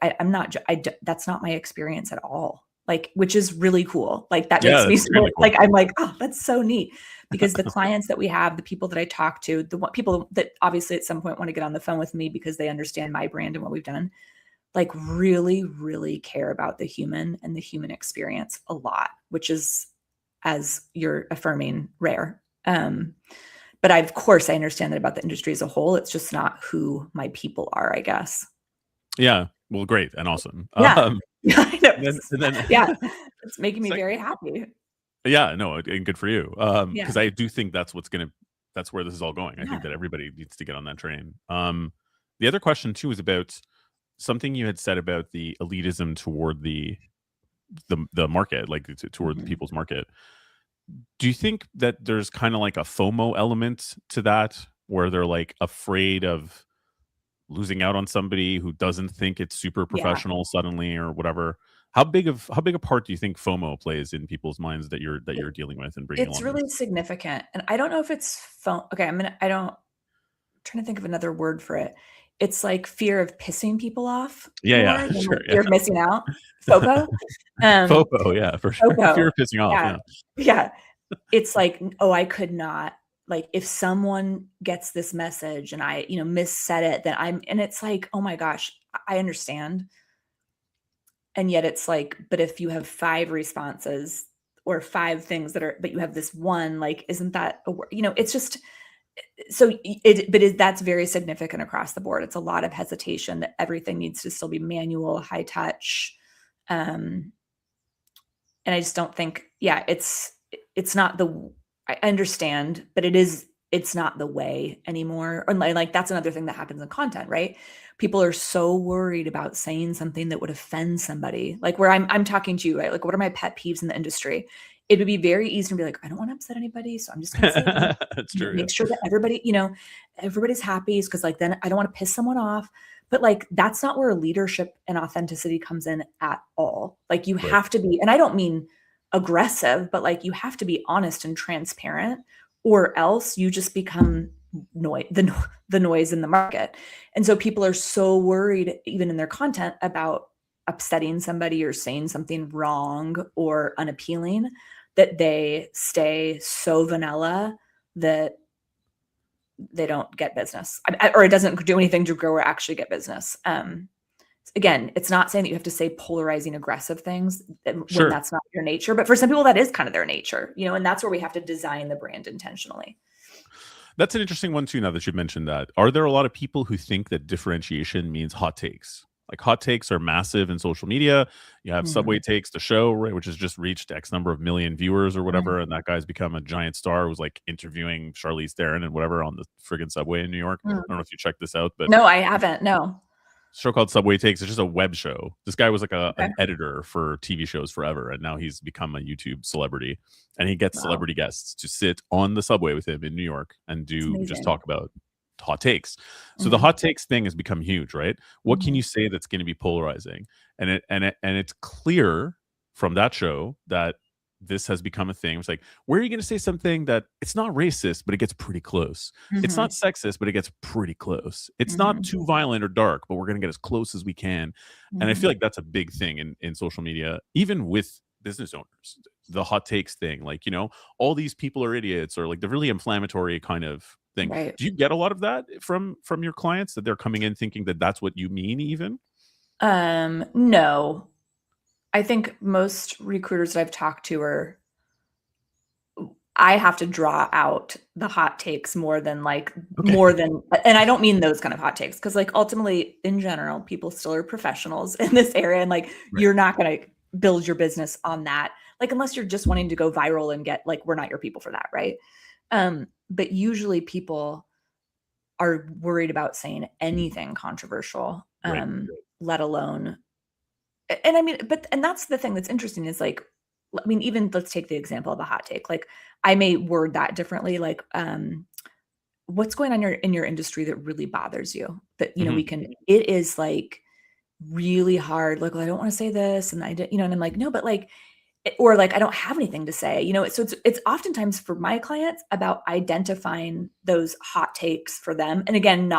S2: that's not my experience at all. Like, which is really cool. Like, that makes me so,
S1: really cool.
S2: like, I'm like, oh, that's so neat, because the clients that we have, the people that I talk to, people that obviously at some point want to get on the phone with me because they understand my brand and what we've done, like, really, really care about the human and the human experience a lot, which is, as you're affirming, rare. But of course, I understand that about the industry as a whole. It's just not who my people are, I guess.
S1: Yeah. Well, great and awesome.
S2: Yeah. I know.
S1: And then
S2: Yeah. It's making me very happy.
S1: Yeah, no, and good for you.
S2: Yeah.
S1: Because I do think that's where this is all going. I think that everybody needs to get on that train. The other question too is about something you had said about the elitism toward the market, like toward the people's market. Do you think that there's kind of like a FOMO element to that, where they're like afraid of losing out on somebody who doesn't think it's super professional suddenly or whatever? How big a part do you think FOMO plays in people's minds that you're dealing with and bringing along?
S2: It's really significant. And I don't know if it's okay, I'm trying to think of another word for it. It's like fear of pissing people off more than
S1: sure,
S2: fear of missing out. FOPO.
S1: FOPO, yeah, for sure.
S2: FOPO.
S1: Fear of pissing off.
S2: Yeah. It's like, oh, I could not, like, if someone gets this message and I, missaid it, then and it's like, oh my gosh, I understand. And yet it's like, but if you have 5 responses or 5 things but you have this one, like, isn't that it's just, so that's very significant across the board. It's a lot of hesitation that everything needs to still be manual, high touch. And I just don't think, it's not I understand, but it's not the way anymore. And like, that's another thing that happens in content, right? People are so worried about saying something that would offend somebody. Like, where I'm talking to you, right? Like, what are my pet peeves in the industry? It would be very easy to be like, I don't want to upset anybody, so I'm just going to say
S1: that's true.
S2: Make sure that everybody's happy, because, like, then I don't want to piss someone off. But, like, that's not where leadership and authenticity comes in at all. Like, you have to be, and I don't mean aggressive, but, like, you have to be honest and transparent, or else you just become the noise in the market. And so people are so worried, even in their content, about upsetting somebody or saying something wrong or unappealing, that they stay so vanilla that they don't get business, or it doesn't do anything to grow or actually get business. Again, it's not saying that you have to say polarizing, aggressive things when that's not your nature, but for some people that is kind of their nature, and that's where we have to design the brand intentionally.
S1: That's an interesting one too, now that you've mentioned that. Are there a lot of people who think that differentiation means hot takes? Like, hot takes are massive in social media. You have Subway Takes, the show, right, which has just reached X number of million viewers or whatever, and that guy's become a giant star. Who's like interviewing Charlize Theron and whatever on the friggin' subway in New York. I don't know if you checked this out, but
S2: no, I haven't. No.
S1: Show called Subway Takes. It's just a web show. This guy was like an editor for TV shows forever, and now he's become a YouTube celebrity. And he gets celebrity guests to sit on the subway with him in New York and just talk about hot takes. So the hot takes thing has become huge, right? What can you say that's going to be polarizing? And it's clear from that show that this has become a thing. It's like, where are you going to say something that it's not racist, but it gets pretty close? It's not sexist, but it gets pretty close. It's not too violent or dark, but we're going to get as close as we can. And I feel like that's a big thing in social media, even with business owners. The hot takes thing, like, all these people are idiots, or like the really inflammatory kind of thing.
S2: Right.
S1: Do you get a lot of that from your clients, that they're coming in thinking that that's what you mean even?
S2: No. I think most recruiters that I've talked to I have to draw out the hot takes more than and I don't mean those kind of hot takes, because like ultimately in general, people still are professionals in this area, and like you're not going to build your business on that, like unless you're just wanting to go viral and get, like, we're not your people for that, right? But usually people are worried about saying anything controversial, let alone. And I mean, and that's the thing that's interesting is, like, I mean, even let's take the example of a hot take. Like, I may word that differently. Like, what's going on in your industry that really bothers you? That, it is like really hard. Like, well, I don't want to say this, and and I'm like, no, but like, or like, I don't have anything to say. So it's oftentimes for my clients about identifying those hot takes for them, and again,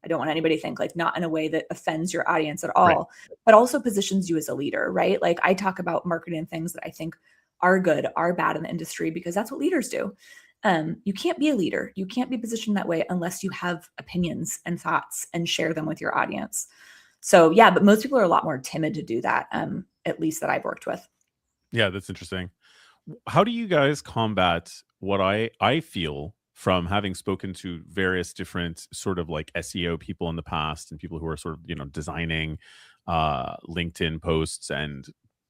S2: I don't want anybody to think, like, not in a way that offends your audience at all, but also positions you as a leader, right? Like, I talk about marketing things that I think are good, are bad in the industry, because that's what leaders do. You can't be a leader. You can't be positioned that way unless you have opinions and thoughts and share them with your audience. So yeah, but most people are a lot more timid to do that, at least that I've worked with.
S1: Yeah, that's interesting. How do you guys combat what I feel from having spoken to various different sort of like SEO people in the past, and people who are sort of, designing LinkedIn posts and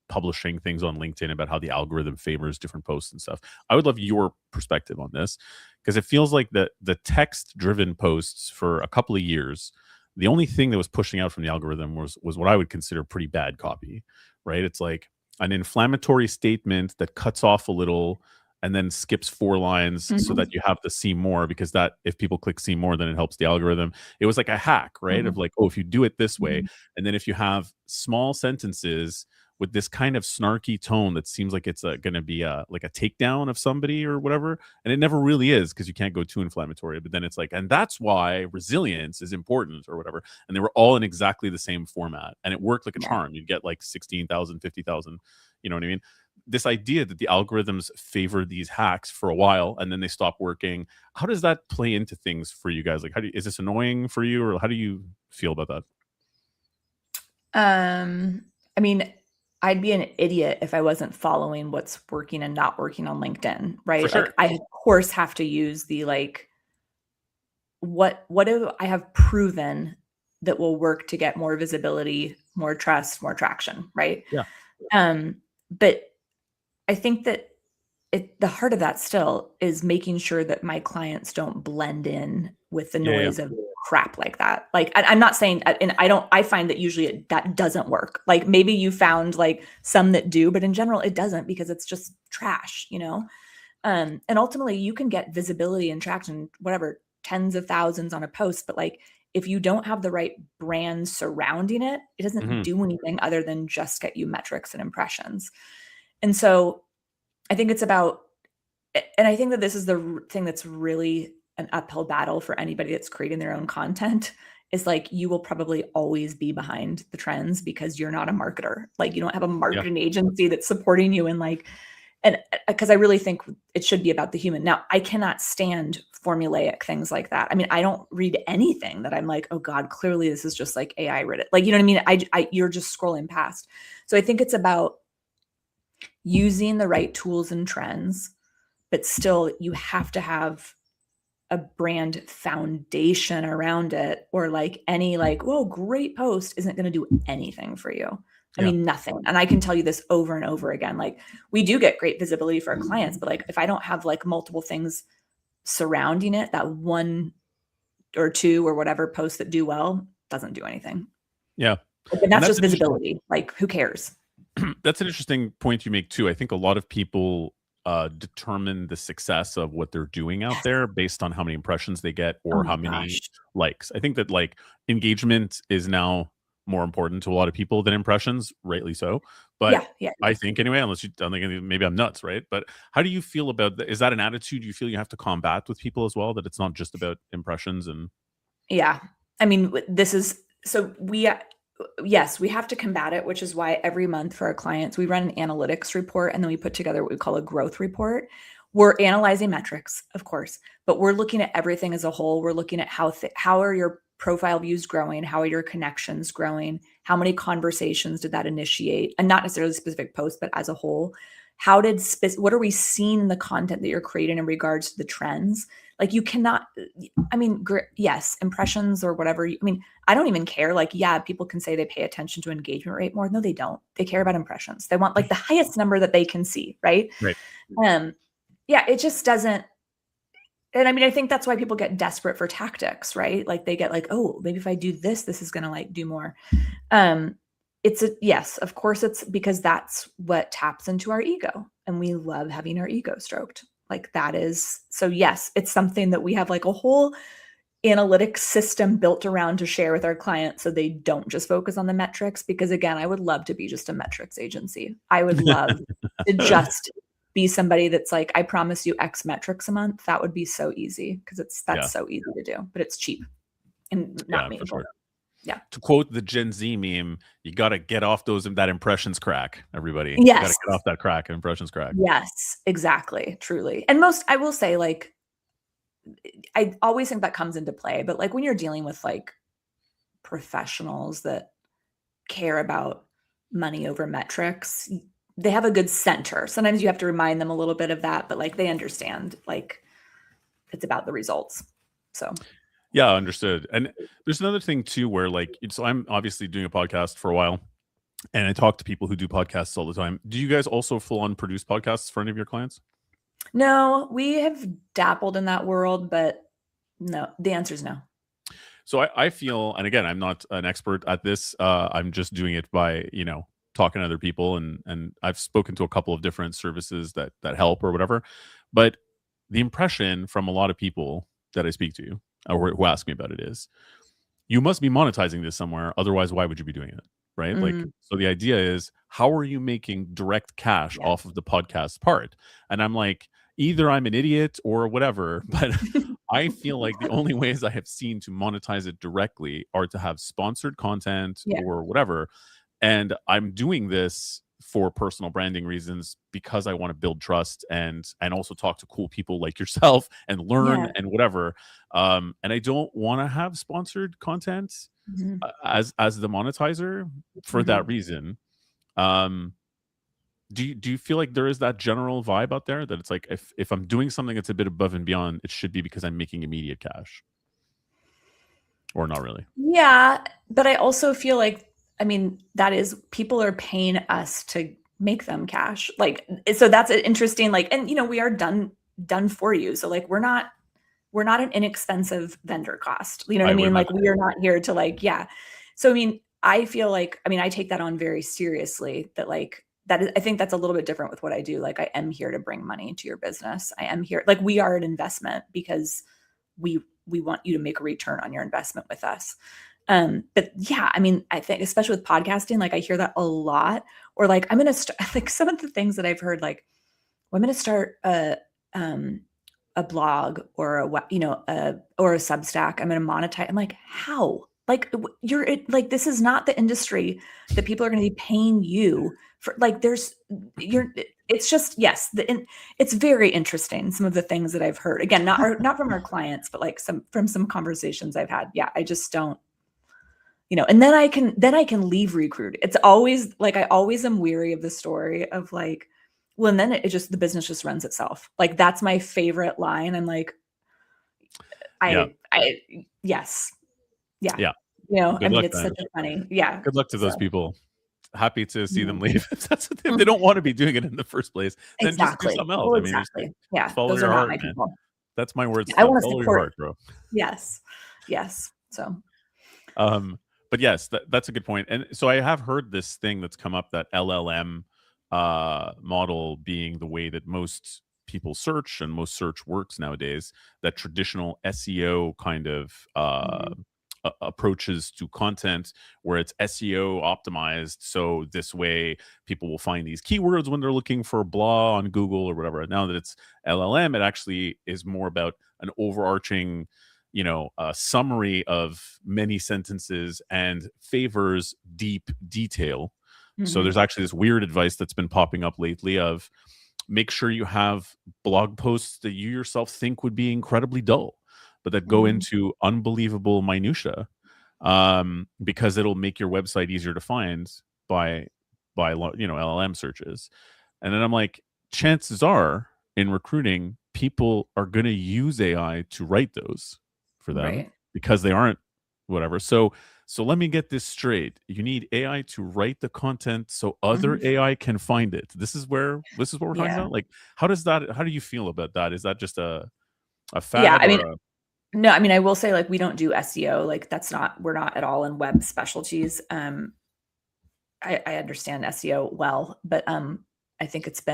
S1: publishing things on LinkedIn about how the algorithm favors different posts and stuff? I would love your perspective on this, because it feels like the text driven posts for a couple of years, the only thing that was pushing out from the algorithm was what I would consider pretty bad copy, right? It's like an inflammatory statement that cuts off a little and then skips 4 lines so that you have to see more, because that, if people click see more, then it helps the algorithm. It was like a hack, right? Of like, oh, if you do it this way, and then if you have small sentences with this kind of snarky tone that seems like it's going to be like a takedown of somebody or whatever, and it never really is, because you can't go too inflammatory. But then it's like, and that's why resilience is important or whatever, and they were all in exactly the same format, and it worked like a charm. You'd get like 16,000, 50,000, you know what I mean? This idea that the algorithms favor these hacks for a while and then they stop working, how does that play into things for you guys? Like, is this annoying for you, or how do you feel about that?
S2: I mean, I'd be an idiot if I wasn't following what's working and not working on LinkedIn, right?
S1: Sure.
S2: Like, I of course have to use the, like, what do I have proven that will work to get more visibility, more trust, more traction, right?
S1: Yeah.
S2: But I think that the heart of that still is making sure that my clients don't blend in with the noise of crap like that. Like, I'm not saying, and I find that usually that doesn't work. Like, maybe you found like some that do, but in general it doesn't, because it's just trash, and ultimately you can get visibility and traction, whatever, tens of thousands on a post, but like, if you don't have the right brand surrounding it, it doesn't do anything other than just get you metrics and impressions. And so I think it's about and I think that this is the thing that's really an uphill battle for anybody that's creating their own content, is like, you will probably always be behind the trends because you're not a marketer. Like, you don't have a marketing agency that's supporting you, and like, and because I really think it should be about the human. Now, I cannot stand formulaic things like that. I mean, I don't read anything that I'm like, oh God, clearly this is just like AI written. Like, you know what I mean? You're just scrolling past. So I think it's about using the right tools and trends, but still you have to have a brand foundation around it, or like any like, whoa, great post isn't going to do anything for you. I mean, nothing. And I can tell you this over and over again. Like, we do get great visibility for our clients, but like, if I don't have like multiple things surrounding it, that one or two or whatever posts that do well doesn't do anything.
S1: Yeah.
S2: And that's just visibility. Like, who cares?
S1: That's an interesting point you make too. I think a lot of people determine the success of what they're doing out there based on how many impressions they get or how many likes. I think that like engagement is now more important to a lot of people than impressions, rightly so. But I think anyway, unless you don't think maybe I'm nuts, right? But how do you feel about that? Is that an attitude you feel you have to combat with people as well, that it's not just about impressions? And
S2: yeah, I mean, this is, so yes, we have to combat it, which is why every month for our clients, we run an analytics report, and then we put together what we call a growth report. We're analyzing metrics, of course, but we're looking at everything as a whole. We're looking at how are your profile views growing? How are your connections growing? How many conversations did that initiate? And not necessarily specific posts, but as a whole. What are we seeing in the content that you're creating in regards to the trends? Like, you cannot, I mean, yes, impressions or whatever. I mean, I don't even care. Like, yeah, people can say they pay attention to engagement rate more. No, they don't. They care about impressions. They want like the highest number that they can see. Right. Yeah, it just doesn't. And I mean, I think that's why people get desperate for tactics, right? Like, they get like, oh, maybe if I do this, this is going to like do more. Yes, of course, it's because that's what taps into our ego, and we love having our ego stroked. Like, that is, so yes, it's something that we have like a whole analytics system built around to share with our clients, so they don't just focus on the metrics. Because again, I would love to be just a metrics agency. I would love to just be somebody that's like, I promise you X metrics a month. That would be so easy, because that's so easy to do, but it's cheap and not meaningful.
S1: For sure. Yeah. To quote the Gen Z meme, you got to get off that impressions crack, everybody.
S2: Yes.
S1: You got to get off that crack, impressions crack.
S2: Yes, exactly. Truly. And I will say, like, I always think that comes into play, but like, when you're dealing with like professionals that care about money over metrics, they have a good center. Sometimes you have to remind them a little bit of that, but like, they understand, like, it's about the results. So
S1: yeah, understood. And there's another thing too, where like, so I'm obviously doing a podcast for a while, and I talk to people who do podcasts all the time. Do you guys also full on produce podcasts for any of your clients?
S2: No, we have dabbled in that world, but no, the answer is no.
S1: So I feel, and again, I'm not an expert at this. I'm just doing it by, talking to other people, and I've spoken to a couple of different services that help or whatever. But the impression from a lot of people that I speak to, or who ask me about it, is, you must be monetizing this somewhere. Otherwise, why would you be doing it? Right. Like, so the idea is, how are you making direct cash off of the podcast part? And I'm like, either I'm an idiot or whatever, but I feel like the only ways I have seen to monetize it directly are to have sponsored content or whatever. And I'm doing this for personal branding reasons, because I want to build trust and also talk to cool people like yourself and learn and whatever. And I don't want to have sponsored content as the monetizer for that reason. Do you feel like there is that general vibe out there that it's like, if I'm doing something that's a bit above and beyond, it should be because I'm making immediate cash, or not really?
S2: Yeah, but I also feel like, I mean, that is, people are paying us to make them cash. Like, so that's interesting. Like, and we are done for you. So like, we're not an inexpensive vendor cost. You know what I mean? Like, we are not here to like, So, I mean, I feel like, I take that on very seriously, that like, I think that's a little bit different with what I do. Like, I am here to bring money into your business. I am here, like, we are an investment, because we want you to make a return on your investment with us. But yeah, I think especially with podcasting, like, I hear that a lot. Or like, I'm going to start, like, some of the things that I've heard, like, well, I'm going to start a a blog or a Substack, I'm going to monetize. I'm like, how? Like this is not the industry that people are going to be paying you for. Like it's just, yes. It's very interesting. Some of the things that I've heard, again, not from our clients, but like from some conversations I've had. Yeah. I just don't, and then I can leave Recruit. It's always like, I always am weary of the story of like, well, and then the business just runs itself. Like, that's my favorite line. I'm like, yes. Yeah.
S1: Yeah.
S2: It's such a funny, yeah.
S1: Good luck to those people. Happy to see them leave. If they don't want to be doing it in the first place, then just do something else.
S2: Well, exactly.
S1: Yeah. Follow your heart, man. That's my words.
S2: I want to
S1: follow
S2: support
S1: your heart, bro.
S2: Yes. So.
S1: But yes, that's a good point. And so I have heard this thing that's come up, that LLM model being the way that most people search and most search works nowadays, that traditional SEO kind of approaches to content, where it's SEO optimized. So this way people will find these keywords when they're looking for blah on Google or whatever. Now that it's LLM, it actually is more about an overarching, a summary of many sentences and favors deep detail. So there's actually this weird advice that's been popping up lately of, make sure you have blog posts that you yourself think would be incredibly dull, but that go into unbelievable minutia, because it'll make your website easier to find by LLM searches. And then I'm like, chances are in recruiting, people are going to use AI to write those for them, right? Because they aren't whatever. So let me get this straight. You need AI to write the content so other AI can find it. This is what we're talking about. Like, how do you feel about that? Is that just a fad?
S2: Yeah, no, I will say, like, we don't do SEO. Like, we're not at all in web specialties. I understand SEO well, but I think it's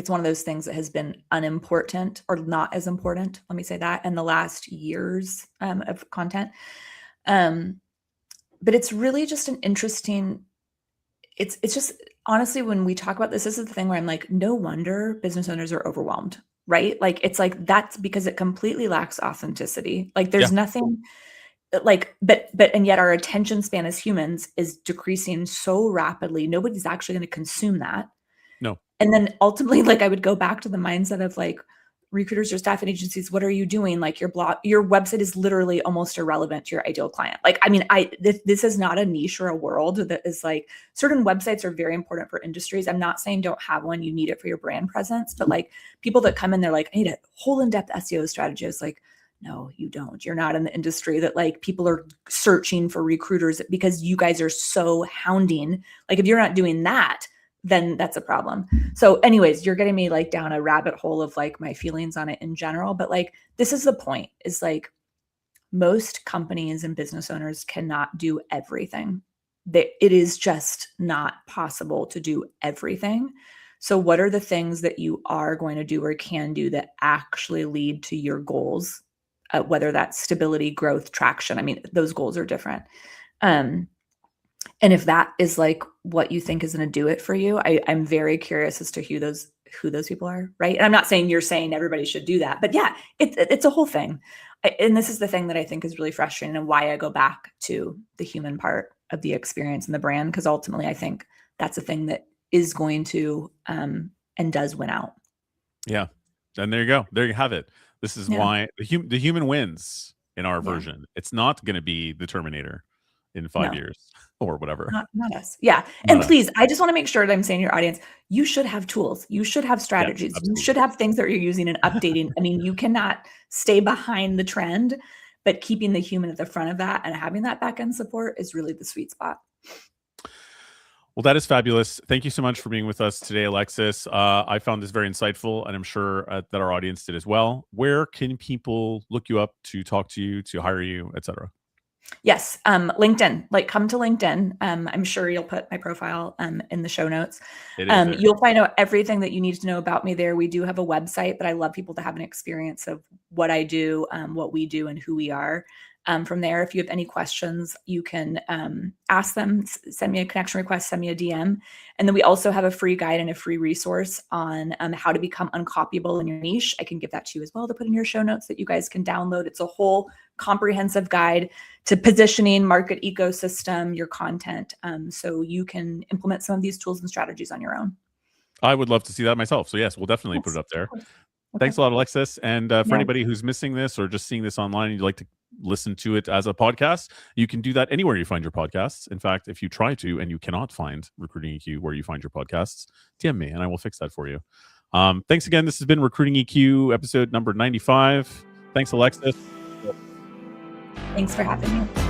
S2: one of those things that has been unimportant, or not as important, let me say that, in the last years of content. But it's really just an interesting, it's just, honestly, when we talk about this is the thing where I'm like, no wonder business owners are overwhelmed, right? Like, it's like, that's because it completely lacks authenticity. Like, there's nothing like, and yet our attention span as humans is decreasing so rapidly. Nobody's actually going to consume that.
S1: No.
S2: And then ultimately, like, I would go back to the mindset of like, recruiters or staffing agencies, what are you doing? Like, your website is literally almost irrelevant to your ideal client. Like, this is not a niche or a world that is like, certain websites are very important for industries. I'm not saying don't have one. You need it for your brand presence, but like, people that come in, they're like, I need a whole in-depth SEO strategy. It's like, no, you don't. You're not in the industry that like people are searching for recruiters, because you guys are so hounding. Like, if you're not doing that, then that's a problem. So anyways, you're getting me like down a rabbit hole of like my feelings on it in general. But like, this is the point, is like, most companies and business owners cannot do everything. It is just not possible to do everything. So what are the things that you are going to do or can do that actually lead to your goals? Whether that's stability, growth, traction. Those goals are different. And if that is like what you think is going to do it for you, I'm very curious as to who those people are, right? And I'm not saying you're saying everybody should do that, but yeah, it's a whole thing. And this is the thing that I think is really frustrating, and why I go back to the human part of the experience and the brand, because ultimately I think that's a thing that is going to and does win out.
S1: Yeah, and there you go. There you have it. This is why the human wins in our version. It's not going to be the Terminator in 5 years or whatever.
S2: Not us. Yeah. And please, I just want to make sure that I'm saying to your audience, you should have tools. You should have strategies. You should have things that you're using and updating. You cannot stay behind the trend, but keeping the human at the front of that and having that back end support is really the sweet spot.
S1: Well, that is fabulous. Thank you so much for being with us today, Alexis. I found this very insightful, and I'm sure that our audience did as well. Where can people look you up, to talk to you, to hire you, etc.?
S2: Yes. LinkedIn, like, come to LinkedIn. I'm sure you'll put my profile in the show notes. You'll find out everything that you need to know about me there. We do have a website, but I love people to have an experience of what I do, what we do, and who we are. From there, if you have any questions, you can ask them, send me a connection request, send me a DM. And then we also have a free guide and a free resource on how to become uncopyable in your niche. I can give that to you as well to put in your show notes that you guys can download. It's a whole comprehensive guide to positioning, market ecosystem, your content, so you can implement some of these tools and strategies on your own.
S1: I would love to see that myself. So yes, we'll definitely put it up there. Okay. Thanks a lot, Alexis. And for anybody who's missing this or just seeing this online and you'd like to listen to it as a podcast, you can do that anywhere you find your podcasts. In fact, if you try to and you cannot find Recruiting EQ where you find your podcasts, DM me and I will fix that for you. Thanks again. This has been Recruiting EQ episode number 95. Thanks, Alexis.
S2: Thanks for having me.